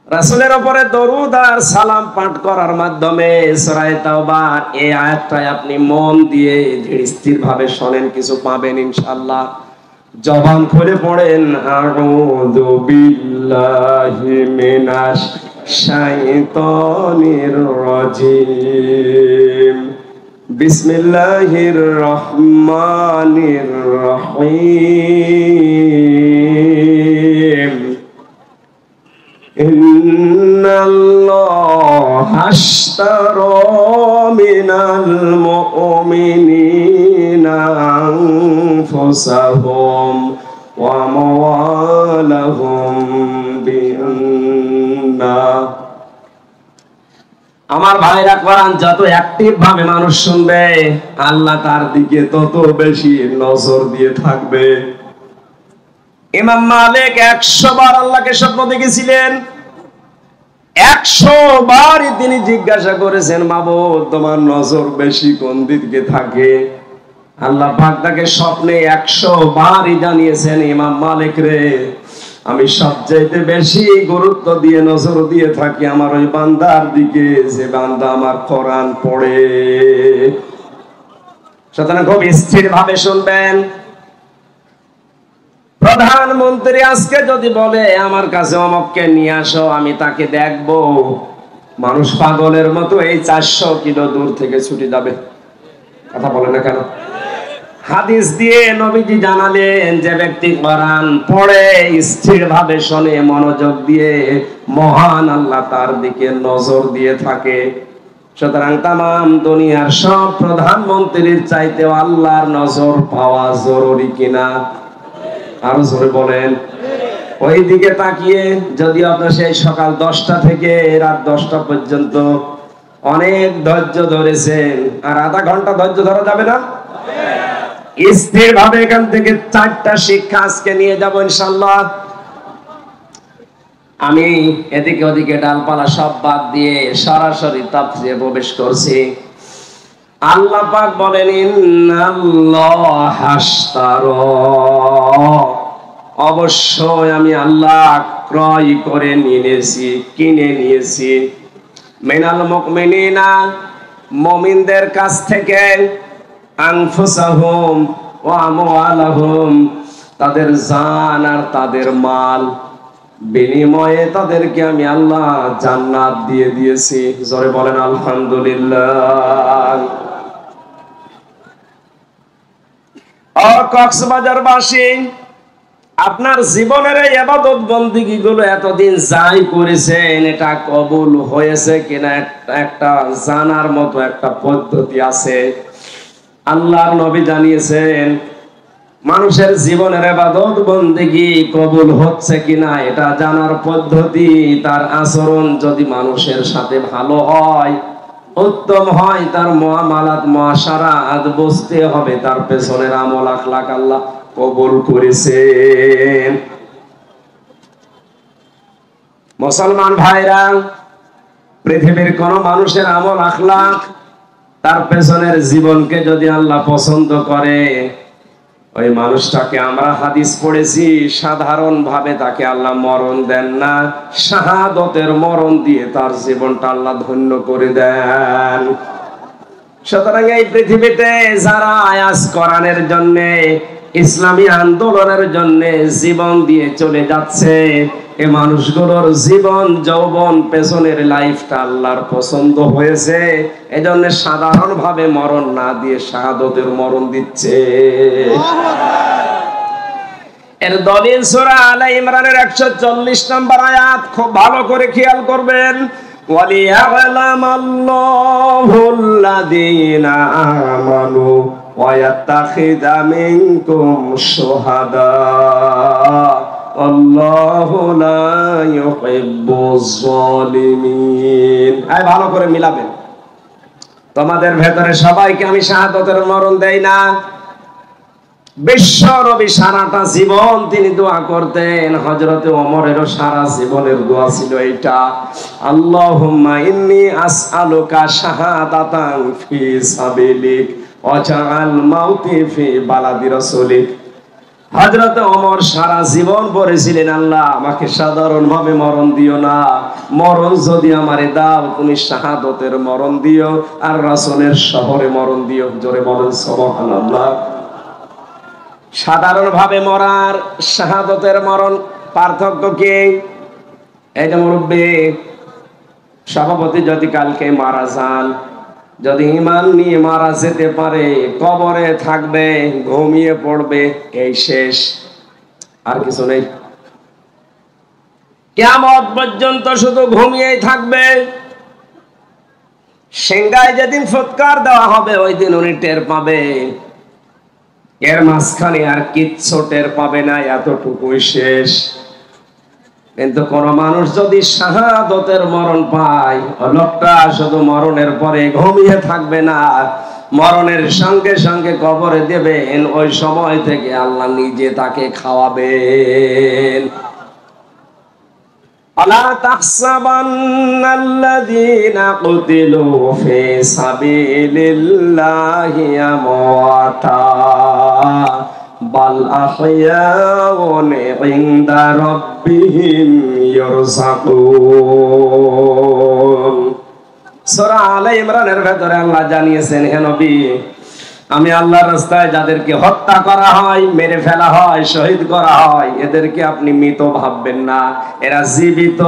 রাসূলের উপরে দরুদ আর সালাম পাঠ করার মাধ্যমে সূরা তাওবার এই আয়াতটা আপনি মন দিয়ে স্থির ভাবে শোনেন, কিছু পাবেন ইনশাআল্লাহ। জবান খুলে পড়েন, আউযু বিল্লাহি মিনাশ শাইতানির রাজিম, বিসমিল্লাহির রহমানির রহিম, ইন্নাল্লাহা আশতারা মিনাল মুমিনিনা আনফুসাহুম ওয়া আমওয়ালাহুম বিআন্না। আমার ভাইরা, কোরআন যত অ্যাক্টিভ ভাবে মানুষ শুনবে, আল্লাহ তার দিকে তত বেশি নজর দিয়ে থাকবে। ইমাম মালিক ১০০ বার আল্লাহকে স্বপ্ন দেখেছিলেন। ১০০ বারই তিনি জিজ্ঞাসা করেছেন, মাবুদ তোমার নজর বেশি কোন দিকে থাকে? আল্লাহ পাক তাকে স্বপ্নে ১০০ বারই জানিয়েছেন, ইমাম মালিক রে, আমি সবচাইতে বেশি গুরুত্ব দিয়ে নজর দিয়ে থাকি আমার ওই বান্দার দিকে, যে বান্দা আমার কোরআন পড়ে। সুতরাং খুব স্থির ভাবে শুনবেন। প্রধানমন্ত্রী আজকে যদি বলে আমার কাছে অমুককে নিয়ে আসো, আমি তাকে দেখবো, মানুষ পাগলের মতো এই ৪০০ কিলো দূর থেকে ছুটে যাবে। কথা বলে না কেন? হাদিস দিয়ে নবীজি জানালেন, যে ব্যক্তি কোরআন পড়ে স্থির ভাবে শোনে, মনোযোগ দিয়ে, মহান আল্লাহ তার দিকে নজর দিয়ে থাকে। সুতরাং তাম দুনিয়ার সব প্রধানমন্ত্রীর চাইতেও আল্লাহর নজর পাওয়া জরুরি কিনা? আরো জোরে বলেন। ওই দিকে তাকিয়ে যদি আপনার সেই সকাল 10টা থেকে রাত 10টা পর্যন্ত অনেক ধৈর্য ধরেছেন, আর আধা ঘন্টা ধৈর্য ধরা যাবে না? স্থির ভাবে এখান থেকে 4টা শিক্ষা আজকে নিয়ে যাব ইনশাআল্লাহ। আমি এদিকে ওদিকে ডালপালা সব বাদ দিয়ে সরাসরি তাফসীরে প্রবেশ করছি। আল্লাহ পাক বলেন, ইন্নাল্লাহ হাশতারা, অবশ্যই আমি আল্লাহ ক্রয় করে নিয়েছি, কিনে নিয়েছি, মিনাল মুমিনিনা, মুমিনদের কাছ থেকে, আনফুসাহুম ওয়া আমওয়ালাহুম, তাদের জান আর তাদের মাল, বিনিময়ে তাদেরকে আমি আল্লাহ জান্নাত দিয়ে দিয়েছি। জোরে বলেন আলহামদুলিল্লাহ। কক্সবাজারবাসী, আপনার জীবনের এই ইবাদত বন্দেগী গুলো এতদিন যাই করেছেন, এটা কবুল হয়েছে কিনা একটা জানার মতো একটা পদ্ধতি আছে। আল্লাহর নবী জানিয়েছেন, মানুষের জীবনের ইবাদত বন্দেগী কবুল হচ্ছে কিনা এটা জানার পদ্ধতি, তার আচরণ যদি মানুষের সাথে ভালো হয়, উত্তম হয়, তার মুআমালাত মুআশারাত বুঝতে হবে তার পেছনের আমল আখলাক আল্লাহ কবুল করেছেন। মুসলমান ভাইরা, পৃথিবীর কোন মানুষের আমল আখলাক, তার পেছনের জীবনকে যদি আল্লাহ পছন্দ করে, ওই মানুষটাকে আমরা হাদিস পড়েছি, সাধারণ ভাবে তাকে আল্লাহ মরণ দেন না, শাহাদতের মরণ দিয়ে তার জীবনটা আল্লাহ ধন্য করে দেন। সুতরাং এই পৃথিবীতে যারা আয়াজ কোরআনের জন্য, ইসলামী আন্দোলনের জন্য জীবন দিয়ে চলে যাচ্ছে, এই মানুষগুলোর জীবন যৌবন পেছনের লাইফটা আল্লাহর পছন্দ হয়েছে, এজন্য সাধারণ ভাবে মরণ না দিয়ে শাহাদতের মরণ দিচ্ছে। এর দলিল সূরা আলে ইমরানের 140 নম্বর আয়াত, খুব ভালো করে খেয়াল করবেন। ওয়ালিয়ালামাল্লাহুল্লাযীনা আমানু ওয়া ইয়াত্তাখিযা মিনকুম শুহাদা আল্লাহু লা ইউহিব্বুজ জালিমিন। এই ভালো করে মিলাবেন। তোমাদের ভেতরে সবাইকে আমি শাহাদাতের মরণ দেই না। বিশ্ব নবী সারাটা জীবন তিনি দোয়া করতেন, হযরতে ওমরেরও সারা জীবনের দোয়া ছিল এইটা, আল্লাহুম্মা ইন্নী আসআলুকা শাহাদাতান ফি সাবিলিক ওয়াজআল মাউতি ফি বালাদি রাসূলিক। হযরতে ওমর সারা জীবন বলেছিলেন, আল্লাহ আমাকে সাধারণ ভাবে মরণ দিও না, মরণ যদি আমারে দাও তুমি শাহাদাতের মরণ দিও, আর রাসূলের শহরে মরণ দিও। জোরে বলেন সুবহানাল্লাহ। সাধারণ ভাবে মরার শাহাদাতের মরণ পার্থক্য কি? এই যে মুরব্বী সভাপতি যদি কালকে মারা যান, যদি ঈমান নিয়ে মারা যেতে পারে, কবরে থাকবে, ঘুমিয়ে পড়বে, এই শেষ, আর কিছু নেই। কিয়ামত পর্যন্ত শুধু ঘুমিয়েই থাকবে। সিংহায় যেদিন ফুৎকার দেওয়া হবে, ওই দিন উনি টের পাবে, এর মাঝখানে আর কিচ্ছু টের পাবে না, এতটুকুই শেষ। কিন্তু কোন মানুষ যদি শাহাদাতের মরণ পায়, লোকটা শুধু মরণের পরে ঘুমিয়ে থাকবে না, মরণের সঙ্গে সঙ্গে কবরে দেবেন, ওই সময় থেকে আল্লাহ নিজে তাকে খাওয়াবেন। আলা তাহসাবান্নাল্লাযীনা কুতিলু ফি সাবিলিল্লাহি আমওয়াতা বাল আহইয়াউন ইনদা রাব্বিহিম ইরযাকুন। সূরা আলে ইমরানের ভেতরে আল্লাহ জানিয়েছেন, হে নবী, আমি আল্লাহর রাস্তায় যাদেরকে হত্যা করা হয়, মেরে ফেলা হয়, শহীদ করা হয়, এদেরকে আপনি মৃত ভাববেন না, এরা জীবিত।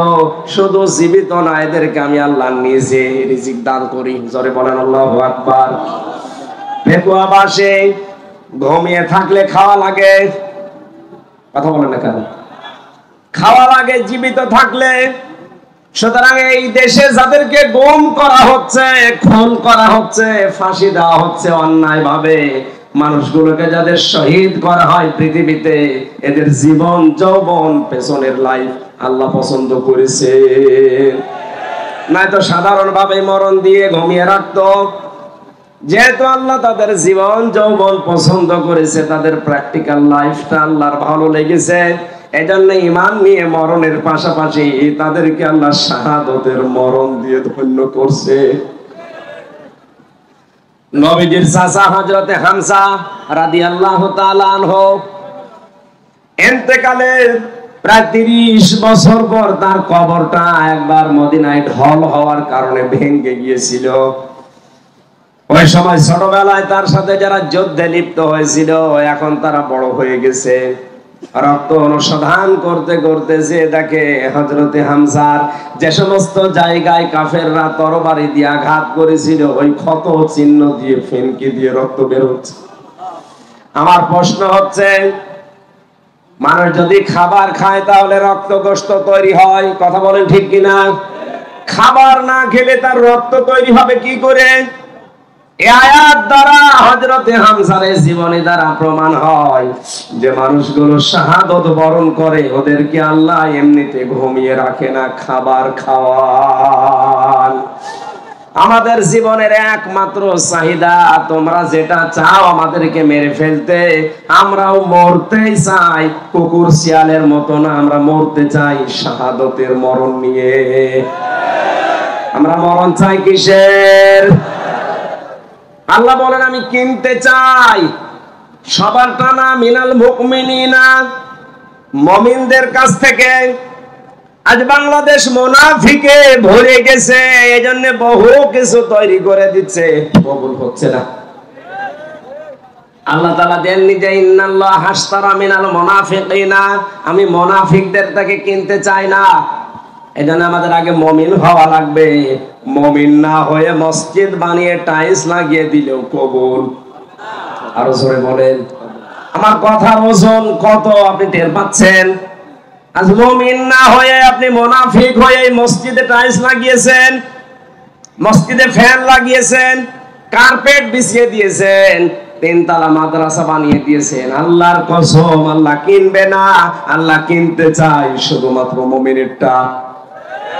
শুধু জীবিত না, এদেরকে আমি আল্লাহ নিজে রিজিক দান করি। জোরে বলেন আল্লাহু আকবার। পেকুয়া বাসে ঘুমিয়ে থাকলে খাওয়া লাগে, কথা বলেন না কেন? খাওয়া লাগে জীবিত থাকলে। সুতরাং এই দেশে যাদেরকে গুম করা হচ্ছে, খুন করা হচ্ছে, ফাঁসি দেওয়া হচ্ছে অন্যায় ভাবে, মানুষগুলোকে যাদের শহীদ করা হয় পৃথিবীতে, এদের জীবন যৌবন পেছনের লাইফ আল্লাহ পছন্দ করেছে। নয়তো সাধারণভাবে মরণ দিয়ে ঘুমিয়ে রাখতো। যেহেতু আল্লাহ তাদের জীবন যৌবন পছন্দ করেছে, তাদের প্র্যাকটিক্যাল লাইফটা আল্লাহর ভালো লেগেছে, এজন্য ঈমান নিয়ে মরণের পাশাপাশি তাদেরকে আল্লাহ শাহাদাতের মরণ দিয়ে ধন্য করছে। নবীজির চাচা হযরতে হামজা রাদিয়াল্লাহু তাআলা আনহু ইন্তেকালের প্রায় 30 বছর পর তার কবরটা একবার মদিনায় ঢল হওয়ার কারণে ভেঙে গিয়েছিল। ওই সময় ছোটবেলায় তার সাথে যারা যুদ্ধে লিপ্ত হয়েছিল, এখন তারা বড় হয়ে গেছে। রক্ত অনুসন্ধান করতে করতে যে দেখে হযরতে হামজার যে সমস্ত জায়গায় কাফেররা তরবারি দিয়ে আঘাত করেছিল, ওই ক্ষত চিহ্ন দিয়ে ফেনকি দিয়ে রক্ত বের হচ্ছে। আমার প্রশ্ন হচ্ছে, মানুষ যদি খাবার খায় তাহলে রক্ত গোশত তৈরি হয়, কথা বলেন ঠিক কিনা? খাবার না খেলে তার রক্ত তৈরি হবে কি করে? এই আয়াত দ্বারা হযরতে হামজার জীবনী দ্বারা প্রমাণ হয় যে মানুষগুলো শাহাদাত বরণ করে, ওদেরকে আল্লাহ এমনিতে ঘুমিয়ে রাখে না, খাবার খাওয়ান। আমাদের জীবনের একমাত্র চাহিদা, তোমরা যেটা চাও আমাদেরকে মেরে ফেলতে, আমরাও মরতেই চাই, কুকুর শিয়ালের মতো না, আমরা মরতে চাই শাহাদাতের মরণ নিয়ে। আমরা মরণ চাই কিসের? আল্লাহ বলেন আমি কিনতে চাই সবার টানা মিনাল মুমিনিনা, মুমিনদের কাছ থেকে। আজ বাংলাদেশ মুনাফিকে ভরে গেছে, এজন্য বহু কিছু তৈরি করে দিচ্ছে, কবুল হচ্ছে না। আল্লাহ তাআলা দেননি যে ইন্নাল্লাহ হাশতারা মিনাল মুনাফিকিনা, আমি মুনাফিকদের থেকে কিনতে চাই না। এজন্য আমাদের আগে মুমিন হওয়া লাগবে। মুমিন না হয়ে মসজিদ বানিয়ে টাইলস লাগিয়ে দিলেও কবুল। আরো জোরে বলেন। আমার কথার ওজন কত আপনি টের পাচ্ছেন? আজ মুমিন না হয়ে আপনি মুনাফিক হয়ে মসজিদে টাইলস লাগিয়েছেন, মসজিদে ফ্যান লাগিয়েছেন, কার্পেট বিছিয়ে দিয়েছেন, 3 তলা মাদ্রাসা বানিয়ে দিয়েছেন। আল্লাহর কসম আল্লাহ কিনবে না, আল্লাহ কিনতে চাই শুধুমাত্র মুমিনেরটা।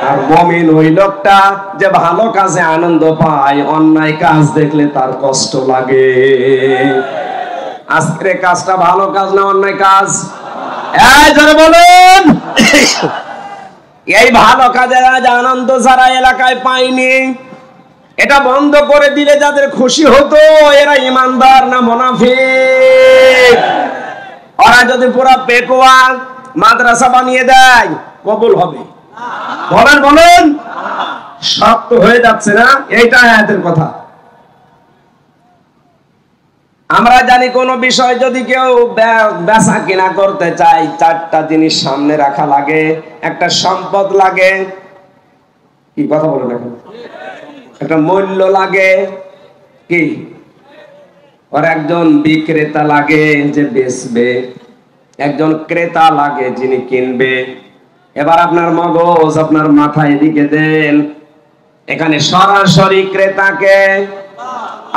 আর মুমিন ওই লোকটা যে ভালো কাজে আনন্দ পায়, অন্যায় কাজ দেখলে তার কষ্ট লাগে। আজকের কাজটা ভালো কাজ না অন্যায় কাজ? এই যারা বলেন, এই ভালো কাজে আজ আনন্দ যারা এলাকায় পায়নি, এটা বন্ধ করে দিলে যাদের খুশি হতো, এরা ইমানদার না মুনাফিক? ওরা যদি পুরা পেকুয়া মাদ্রাসা বানিয়ে দেয়, কবুল হবে? বলেন বলেন। শক্ত হয়ে যাচ্ছে না? এইটা আয়াতের কথা। আমরা জানি কোন বিষয় যদি কেউ বেচা কিনা করতে চায়, 4টা জিনিস সামনে রাখা লাগে। একটা সম্পদ লাগে, কি কথা বলেন এখন, একটা মূল্য লাগে, কি, আর একজন বিক্রেতা লাগে যে বেচবে, একজন ক্রেতা লাগে যিনি কিনবে। এবার আপনার মগজ আপনার মাথা এদিকে দেন, এখানে সরাসরি ক্রেতাকে,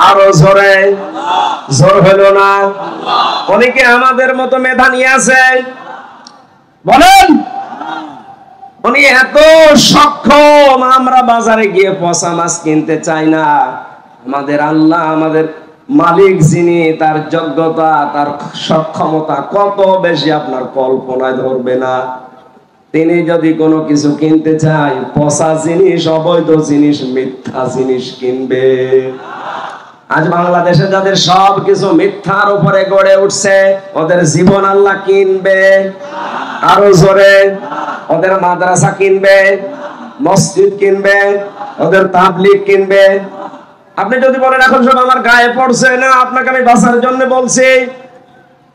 আরো জোরে, জোর হলো না? অনেকে আমাদের মতো মেধা নিয়ে আছে, বলেন উনি এত সক্ষম, আমরা বাজারে গিয়ে পচা মাছ কিনতে চাই না। আমাদের আল্লাহ, আমাদের মালিক যিনি, তার যোগ্যতা, তার সক্ষমতা কত বেশি আপনার কল্পনায় ধরবে না। তিনি যদি কোনো কিছু কিনতে চাই, পচা জিনিস, অবৈধ জিনিস, মিথ্যা জিনিস কিনবে। আজ বাংলাদেশে যাদের সব কিছু মিথ্যার উপরে গড়ে উঠছে, ওদের জীবন আল্লাহ কিনবে। আরো জোরে। ওদের মাদ্রাসা কিনবে, মসজিদ কিনবে, ওদের তাবলীগ কিনবে। আপনি যদি বলেন এখন সব আমার গায়ে পড়ছে না, আপনাকে আমি বাঁচার জন্য বলছি।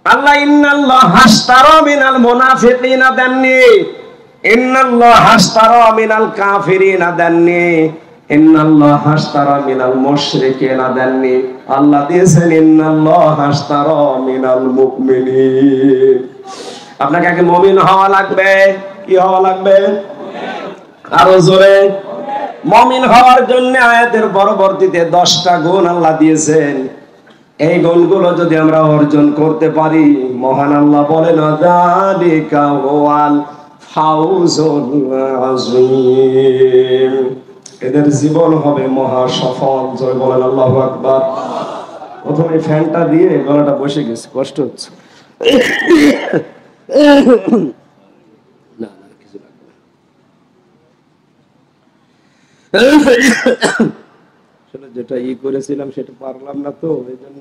আল্লাহ ইন্নাল্লাহ হাশতারা মিনাল মুনাফিকিনা দেননি, ইন্নাল্লাহ হাশতারা মিনাল কাফিরিনা দেননি, ইন্নাল্লাহ হাশতারা মিনাল মুশরিকিনা দেননি। আল্লাহ দিয়েছেন ইন্নাল্লাহ হাশতারা মিনাল মুমিনিন। আপনাকে আগে মুমিন হওয়া লাগবে। কি হওয়া লাগবে? আরো জোরে। মুমিন হওয়ার জন্য আয়াতের পরবর্তীতে 10টা গুণ আল্লাহ দিয়েছেন। এই গুণগুলো যদি আমরা অর্জন করতে পারি, মহান আল্লাহ বলেন যালিকা ওয়াল ফাউজুল আযীম, এদের জীবন হবে মহা সফল। জয় বলেন আল্লাহু আকবার। প্রথমে ফ্যানটা দিয়ে গলাটা বসে গেছে, কষ্ট হচ্ছে। না না, কিছু লাগবে না। আসলে যেটা করেছিলাম সেটা পারলাম না, তো এই জন্য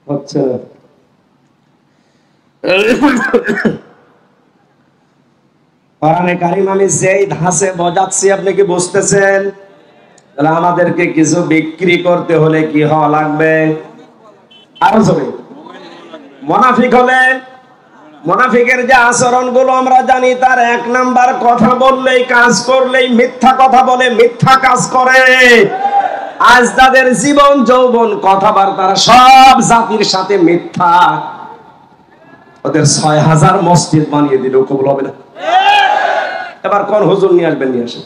হচ্ছে না। কোরআনে কারীম আমি যেই ধাঁচে বোঝাচ্ছি, আপনি কি বুঝতেছেন? তাহলে আমাদেরকে কিছু বিক্রি করতে হলে কি হওয়া লাগবে? আরো জোরে। মুনাফিক হলে, মুনাফিকের যে আচরণ গুলো আমরা জানি, তার 1 নাম্বার, কথা বললেই কাজ করলেই মিথ্যা কথা বলে, মিথ্যা কাজ করে। আজ তাদের জীবন যৌবন কথাবার্তা সব জাতির সাথে মিথ্যা। ওদের 6000 মসজিদ বানিয়ে দিল, কবুল হবে না? এবার কোন হুজুর নিয়ে আসবেন, নিয়ে আসেন।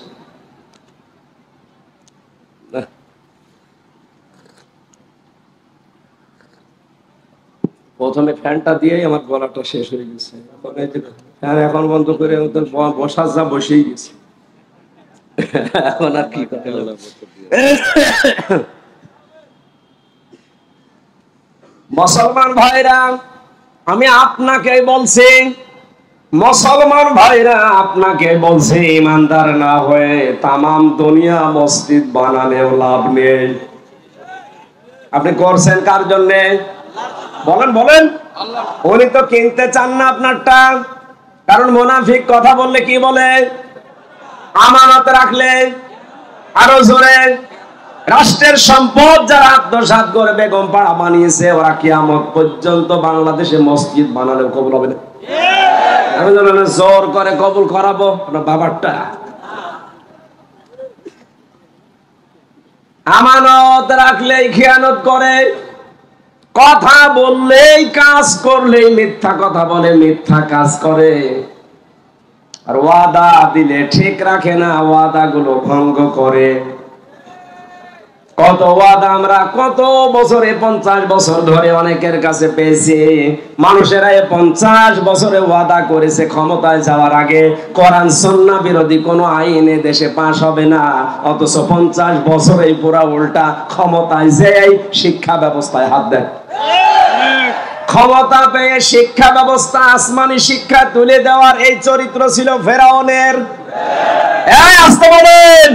প্রথমে ফ্যানটা দিয়েই আমার গলাটা শেষ হয়ে গেছে। ফ্যান এখন বন্ধ করে ওদের বসার যা বসেই গেছে। এখন আর কি কথা। মুসলমান ভাইরা, আমি আপনাকে বলছি, মুসলমান ভাইরা আপনাকে বলছি, ইমানদার না হয়ে তামাম দুনিয়া মসজিদ বানালেও লাভ নেই। আপনি করছেন কার জন্য? বলেন বলেন। উনি তো কিনতে চান না আপনারটা। কারণ মুনাফিক কথা বললে কি বলে? আমানত রাখলে। আরো জোরে। রাষ্ট্রের সম্পদ যারা আত্মসাৎ করে বেগম পাড়া বানিয়েছে, ওরা কিয়ামত পর্যন্ত বাংলাদেশে মসজিদ বানালেও কবুল হবে না। আমি জোর করে কবুল করাবো বাবারটা। আমানত রাখলেই খেয়ানত করে, কথা বললেই কাজ করলেই মিথ্যা কথা বলে, মিথ্যা কাজ করে। আর ওয়াদা দিলে ঠিক রাখে না, ওয়াদা গুলো ভঙ্গ করে। কত ওয়াদা আমরা কত বছরে, 50 বছর ধরে অনেকের কাছে পেয়েছি। মানুষেরা 50 বছরে ওয়াদা করেছে ক্ষমতায় যাওয়ার আগে কোরআন সুন্নাহ বিরোধী কোনো আইন দেশে পাস হবে না, অথচ 50 বছরেই পুরা উল্টা ক্ষমতায় যেই শিক্ষা ব্যবস্থায় হাত দেয়। ক্ষমতা পেয়ে শিক্ষা ব্যবস্থা, আসমানি শিক্ষা তুলে দেওয়ার এই চরিত্র ছিল ফেরাউনের। আসতে বলেন।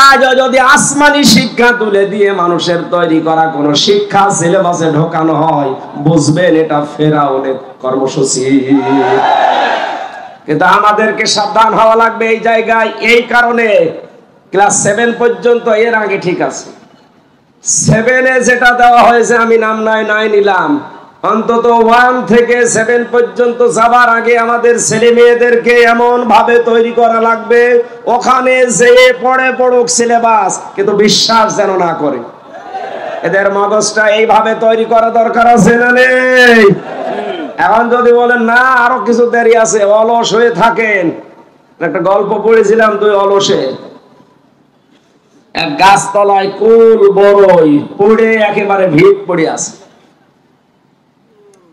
আজ যদি আসমানি শিক্ষা তুলে দিয়ে মানুষের তৈরি করা কোন শিক্ষা সিলেবাসে ঢোকানো হয়, বুঝবেন এটা ফেরাউনের কর্মসূচি। কিন্তু আমাদেরকে সাবধান হওয়া লাগবে এই জায়গায়। এই কারণে ক্লাস 7 পর্যন্ত, এর আগে ঠিক আছে, 7-এ যেটা দেওয়া হয়েছে আমি নাম নাই নিলাম, অন্তত 1 থেকে 7 পর্যন্ত যাবার আগে আমাদের ছেলে মেয়েদেরকে এমন ভাবে তৈরি করা লাগবে, ওখানে যে পড়ুক সিলেবাস, কিন্তু বিশ্বাস যেন না করে। এদের মগজটা এইভাবে তৈরি করা দরকার আছে না নেই? এখন যদি বলেন না আরো কিছু দেরি আছে, অলস হয়ে থাকেন। একটা গল্প পড়েছিলাম, 2 অলসে এক গাছতলায় কুল বড়ই পড়ে একেবারে ভিড় পড়ে আছে।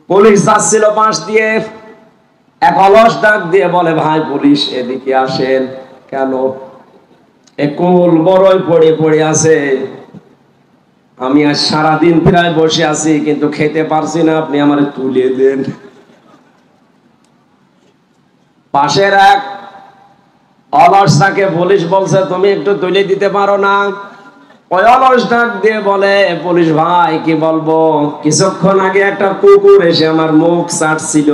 পুলিশ যাচ্ছিল পাশ দিয়ে, এক অলস ডাক দিয়ে বলে, ভাই পুলিশ এদিকে আসেন। কেন? এ কুল বড়ই পড়ে পড়ে আছে, আমি আজ সারাদিন প্রায় বসে আছি কিন্তু খেতে পারছি না, আপনি আমারে তুলে দেন। পাশের এক অলসটাকে পুলিশ বলছে, তুমি একটু তুলে দিতে পারো না? ওই অলস ডাক দিয়ে বলে, পুলিশ ভাই কি বলবো, কিছুক্ষণ আগে একটা কুকুর এসে আমার মুখ চাটছিল,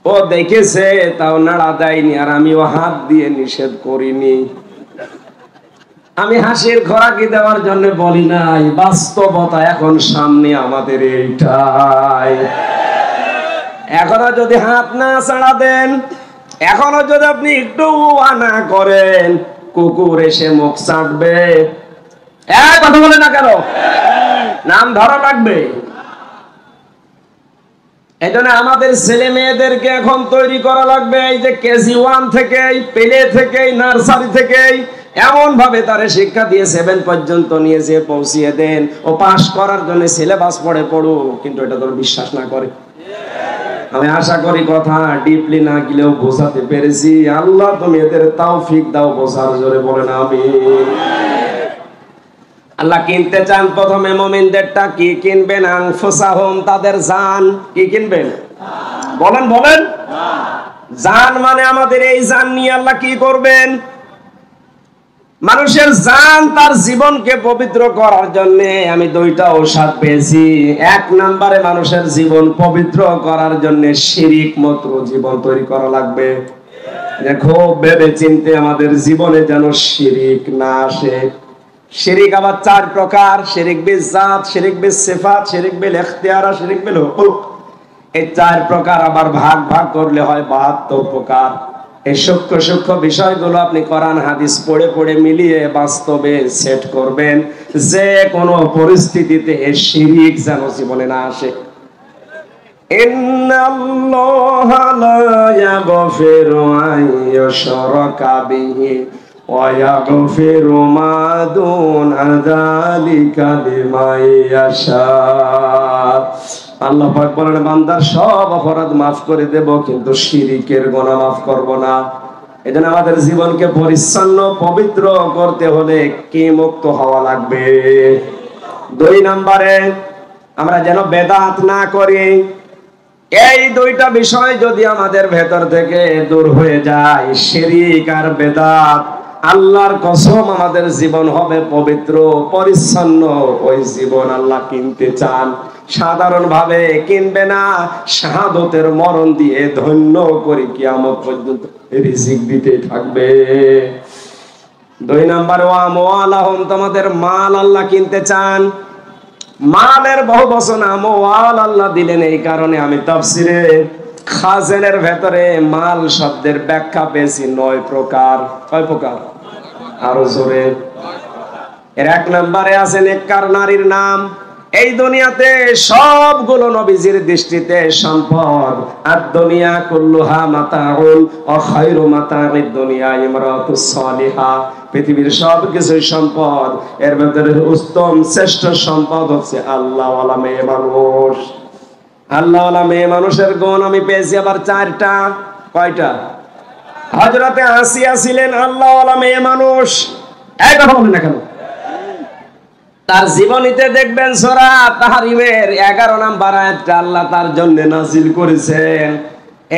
ও দেখেছে তাও নাড়া দেয়নি, আর আমিও হাত দিয়ে নিষেধ করিনি। আমি হাসির খোরাকি দেওয়ার জন্য বলি নাই, বাস্তবতা এখন সামনে আমাদের এইটাই। এখনো যদি হাত না ছাড়া দেন, এখনো যদি আপনি একটু না করেন, কুকুর এসে মুখ চাটবে। কথা বলে না কেন? নাম ধরা লাগবে। এজন্য আমাদের ছেলে মেয়েদেরকে এখন তৈরি করা লাগবে, এই যে কেজি 1 থেকে, প্লে থেকে, নার্সারি থেকে এমন ভাবে তারে শিক্ষা দিয়ে 7 পর্যন্ত নিয়ে যেয়ে পৌঁছিয়ে দেন, ও পাস করার জন্য সিলেবাস পড়ে পড়ুক, কিন্তু এটা তো বিশ্বাস না করে। আমি আশা করি কথা ডিপলি না গেলেও বোঝাতে পেরেছি। আল্লাহ তুমি এদের তৌফিক দাও বোঝার, জোরে বলেন আমিন। আল্লাহ কিনতে চান প্রথমে মুমিনদেরটা কি কিনবেন? আনফুসাহুম, তাদের জান। কি কিনবেন? বলেন বলেন। জান মানে আমাদের এই জান নিয়ে আল্লাহ কি করবেন? মানুষের জান তার জীবনকে পবিত্র করার জন্য আমি 2টা ঔষধ পেয়েছি। 1 নম্বরে মানুষের জীবন পবিত্র করার জন্য শিরিক মুক্ত জীবন তৈরি করা লাগবে। দেখো ভেবে চিন্তে আমাদের জীবনে যেন শিরিক না আসে। শিরিক আবার 4 প্রকার: শিরিক বিল জাত, শিরিক বিল সিফাত, শিরিক বিল ইখতিয়ার, শিরিক বিল হুকুক। এই 4 প্রকার আবার ভাগ ভাগ করলে হয় 72 প্রকার। এই সূক্ষ্ম সূক্ষ্ম বিষয়গুলো আপনি কোরআন হাদিস পড়ে পড়ে মিলিয়ে বাস্তবে সেট করবেন, যে কোনো পরিস্থিতিতে এই শিরিক যেন জীবনে না আসে। ইন্নাল্লাহা লা ইয়াগফিরু আন ইউশরাকা বিহি ওয়া ইয়াগফিরু মা দুনা যালিকা লিমান ইয়াশা। আল্লাহ পাক বলেন, বান্দার সব অপরাধ মাফ করে দেব, কিন্তু শিরিকের গুনাহ মাফ করব না। এজন্য আমাদের জীবনকে পরিচ্ছন্ন পবিত্র করতে হলে কি মুক্ত হওয়া লাগবে? 2 নম্বরে আমরা যেন বেদাত না করি। এই 2টা বিষয় যদি আমাদের ভেতর থেকে দূর হয়ে যায়, শিরিক আর বেদাত, আল্লাহর কসম আমাদের জীবন হবে পবিত্র পরিচ্ছন্ন। ওই জীবন আল্লাহ কিনতে চান, সাধারণ ভাবে কিনবে না, শাহাদতের মরণ দিয়ে ধন্য করে কিয়ামত পর্যন্ত রিজিক দিতে থাকবে। 2 নম্বর, ওয়া আমওয়ালাহুম, তোমাদের মাল আল্লাহ কিনতে চান। মালের বহু বচন আমওয়াল আল্লাহ দিলেন এই কারণে, আমি তাফসিরে খাজেনের ভেতরে মাল শব্দের ব্যাখ্যা পেয়েছি 9 প্রকার। কয় প্রকার? আরো জোরে। এর 1 নম্বরে আছে নেককার নারীর নাম। এই দুনিয়াতে সবগুলো নবীজির দৃষ্টিতে সম্পদ। আর দুনিয়া কুল্লুহা মাতাউন ওয়া খায়রু মাতাউদ দুনিয়া ইমরাতুস সালিহা। পৃথিবীর সবকিছু সম্পদ, এর ভিতরে উত্তম শ্রেষ্ঠ সম্পদ হচ্ছে আল্লাহওয়ালা মেয়ে মানুষ। আল্লাহওয়ালা মেয়ে মানুষের গুণ আমি পেয়েছি আবার 4টা। কয়টা? হযরতে আসিয়া ছিলেন আল্লাহওয়ালা মেয়ে মানুষ। এই কথা বলেন না কেন? তার জীবনীতে দেখবেন সূরা তাহরিমের 11 নম্বর আয়াতটা আল্লাহ তার জন্য নাযিল করেছেন।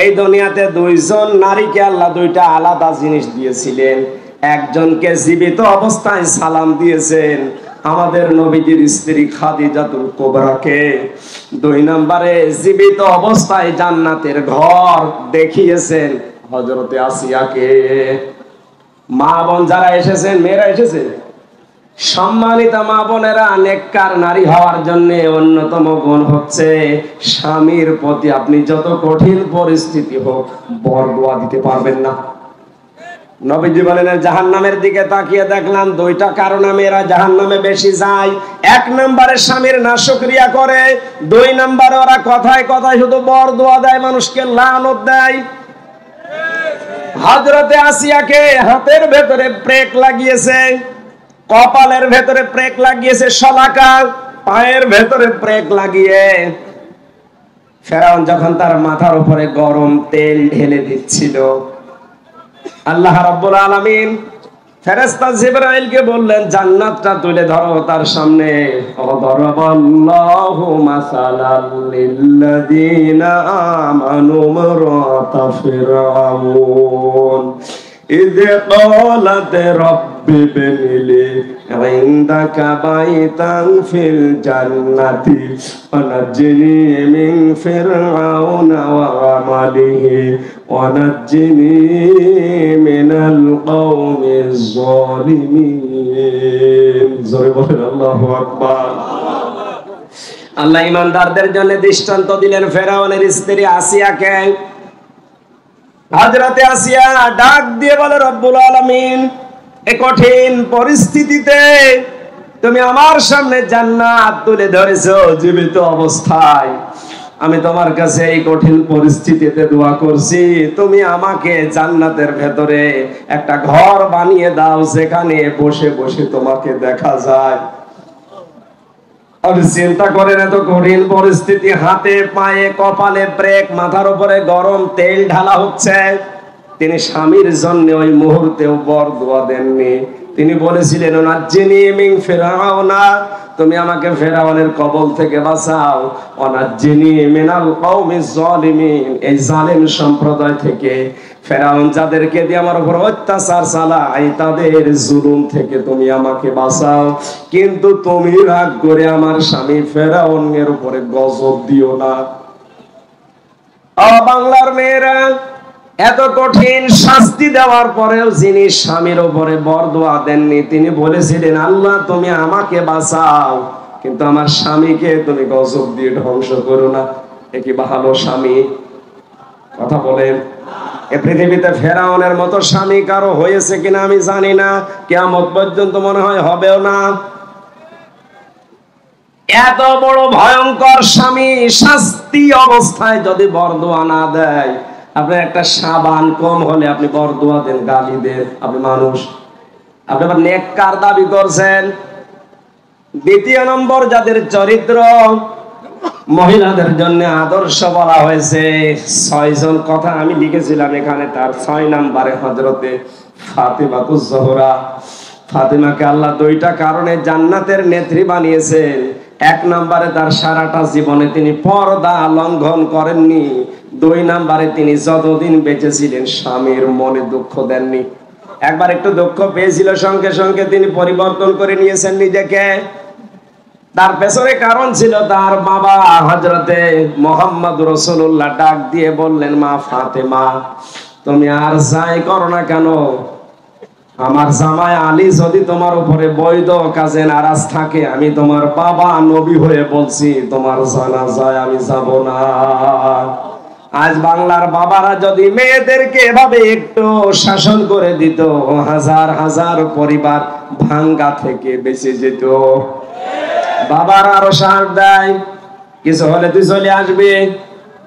এই দুনিয়াতে 2 জন নারীকে আল্লাহ 2টা আলাদা জিনিস দিয়েছিলেন। একজনকে জীবিত অবস্থায় সালাম দিয়েছেন, আমাদের নবীজির স্ত্রী খাদিজাতুল কুবরাকে। 2 নম্বরে জীবিত অবস্থায় জান্নাতের ঘর দেখিয়েছেন হযরতে আসিয়াকে। মা বোন যারা এসেছেন, মেয়েরা এসেছে, সম্মানিত মা বোনেরা, নেককার নারী হওয়ার জন্য অন্যতম গুণ হচ্ছে স্বামীর প্রতি আপনি যত কঠিন পরিস্থিতি হোক বরদোয়া দিতে পারবেন না। নবীজি বলেন, জাহান্নামের দিকে তাকিয়ে দেখলাম 2টা কারণে মেয়েরা জাহান্নামে বেশি যায়। 1 নম্বরে স্বামীর নাশকরিয়া করে, 2 নম্বরে ওরা কথায় কথায় শুধু বরদোয়া দেয়, মানুষকে লানত দেয়। হযরতে আসিয়াকে হাতের ভেতরে ব্রেক লাগিয়েছে, কপালের ভেতরে ব্রেক লাগিয়েছে, শলাকা পায়ের ভেতরে ব্রেক লাগিয়ে ফেরাউন যখন তার মাথার উপরে গরম তেল ঢেলে দিচ্ছিল, আল্লাহ রাব্বুল আলামিন ফেরেশতা জিবরাইলকে বললেন, জান্নাতটা তুলে ধরো তার সামনে। দরাবাল্লাহু মাসালাল লিল্লাযিনা আমানু মারাতা ফিরআউন إذ قالت رب ابن لي عندك بيتا في الجنة ونجني من فرعون وعمله ونجني من القوم الظالمين الله أكبر। আল্লাহ ঈমানদারদের জন্য দৃষ্টান্ত দিলেন ফেরাউনের স্ত্রী আসিয়াকে। হযরতে আসিয়া ডাক দিয়ে বলে, রব্বুল আলামিন, এই কঠিন পরিস্থিতিতে তুমি আমার সামনে জান্নাত তুলে ধরেছো জীবিত অবস্থায়। আমি তোমার কাছে এই কঠিন পরিস্থিতিতে দোয়া করছি, তুমি আমাকে জান্নাতের ভেতরে একটা ঘর বানিয়ে দাও, যেখানে বসে বসে তোমাকে দেখা যায়। আপনি চিন্তা করেন, এত কঠিন পরিস্থিতি, হাতে পায়ে কপালে ব্রেক, মাথার উপরে গরম তেল ঢালা হচ্ছে। তিনি স্বামীর জন্য ওই মুহূর্তেও বরদোয়া দেননি। তিনি বলেছিলেন, ওনাজ্জিনি মিন ফিরআউনা, তুমি আমাকে ফেরাউনের কবল থেকে বাঁচাও, ওনাজ্জিনি মিনাল কওমিজ জালিমিন, এই জালেম সম্প্রদায় থেকে, ফেরাউন যাদেরকে দিয়ে আমার উপর অত্যাচার চালায় তাদের জুলুম থেকে তুমি আমাকে বাঁচাও, কিন্তু তুমি রাগ করে আমার স্বামী ফেরাউনের উপরে গজব দিও না। বাংলার মেয়েরা, এত কঠিন শাস্তি দেওয়ার পরেও যিনি স্বামীর উপরে বরদোয়া দেননি, তিনি বলেছিলেন, আল্লাহ তুমি আমাকে বাঁচাও, কিন্তু আমার স্বামীকে তুমি গজব দিয়ে ধ্বংস করো না। এ কি ভালো স্বামী? কথা বলেন। এ পৃথিবীতে ফেরাউনের মতো স্বামী কারো হয়েছে কিনা আমি জানি না, কিয়ামত পর্যন্ত মনে হয় হবেও না। এত বড় ভয়ঙ্কর স্বামী শাস্তি অবস্থায় যদি বরদোয়া না দেয়, আপনার একটা সাবান কম হলে আপনি বরদোয়া দেন, গালি দেন, আপনি মানুষ, আপনি আবার নেককার দাবি করছেন। দ্বিতীয় নম্বর, যাদের চরিত্র মহিলাদের জন্য আদর্শ বলা হয়েছে, 6 জন কথা আমি লিখেছিলাম এখানে, তার 6 নম্বরে হযরতে ফাতেমাতুজ জোহরা। ফাতেমাকে আল্লাহ 2টা কারণে জান্নাতের নেত্রী বানিয়েছেন। 1 নম্বরে তার সারাটা জীবনে তিনি পর্দা লঙ্ঘন করেননি। 2 নম্বরে তিনি যতদিন বেঁচে ছিলেন স্বামীর মনে দুঃখ দেননি। একবার একটু দুঃখ পেয়েছিল, সঙ্গে সঙ্গে তিনি পরিবর্তন করে নিয়েছেন নিজেকে। তার পেছনে কারণ ছিল, তার বাবা হযরতে মুহাম্মদ রাসূলুল্লাহ ডাক দিয়ে বললেন, মা ফাতেমা, তুমি আর যাই করো না কেন, আমার জামাই আলী যদি তোমার উপরে বৈধ কাজে নারাজ থাকে, আমি তোমার বাবা নবী হয়ে বলছি, তোমার জানাজায় আমি যাব না। আজ বাংলার বাবারা যদি মেয়েদেরকে এভাবে একটু শাসন করে দিত, হাজার হাজার পরিবার ভাঙ্গা থেকে বেঁচে যেত। বাবার আরো সাহায্য দেয়, কিছু হলে তুই চলে আসবি,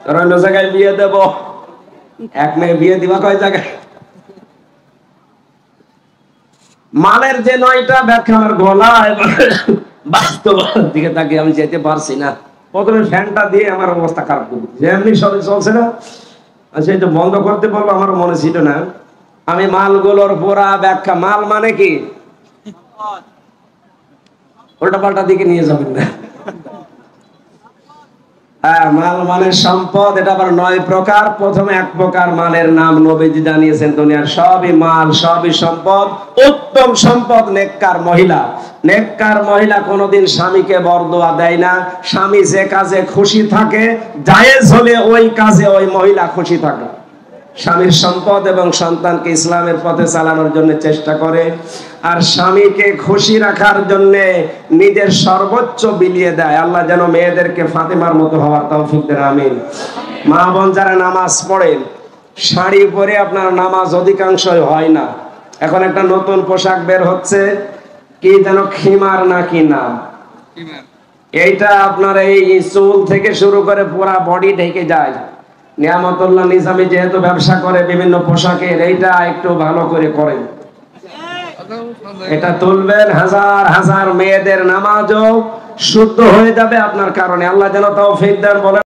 তোর অন্য জায়গায় বিয়ে দেব। এক মেয়ে বিয়ে দিবা কয় জায়গায়? মালের যে 9টা ব্যাখ্যা আমার গলায়, বাস্তবতার দিকে তাকিয়ে আমি যেতে পারছি না। প্রথমে ফ্যানটা দিয়ে আমার অবস্থা খারাপ করে দিচ্ছে, এমনি সরে চলছে না। সেটা বন্ধ করতে বলবো, আমার মনে ছিল না। আমি মালগুলোর পুরা ব্যাখ্যা, মাল মানে কি উল্টা পাল্টা দিকে নিয়ে যাবেন না। মাল মানে সম্পদ, এটা আবার 9 প্রকার। প্রথমে 1 প্রকার মালের নাম নবীজি জানিয়েছেন, দুনিয়ার সবই মাল, সবই সম্পদ। উত্তম সম্পদ নেককার মহিলা। নেককার মহিলা কোনোদিন স্বামীকে বরদোয়া দেয় না। স্বামী যে কাজে খুশি থাকে, জায়েজ হলে ওই কাজে ওই মহিলা খুশি থাকে। স্বামীর সম্পদ এবং সন্তানকে ইসলামের পথে চালানোর জন্য চেষ্টা করে, আর স্বামীকে খুশি রাখার জন্য নিজের সর্বোচ্চ বিলিয়ে দেয়। আল্লাহ যেন মেয়েদেরকে ফাতেমার মতো হওয়ার তৌফিক দেন, আমিন। মা বোন যারা নামাজ পড়েন, শাড়ি পরে আপনার নামাজ অধিকাংশই হয় না। এখন একটা নতুন পোশাক বের হচ্ছে, কি যেন খিমার নাকি নাম, এইটা আপনার এই চুল থেকে শুরু করে পুরা বডি ঢেকে যায়। নিয়ামতুল্লাহ নিজামী যেহেতু ব্যবসা করে বিভিন্ন পোশাকের, এইটা একটু ভালো করে করেন, এটা তুলবেন, হাজার হাজার মেয়েদের নামাজও শুদ্ধ হয়ে যাবে আপনার কারণে। আল্লাহ যেন তৌফিক দেন। বলেন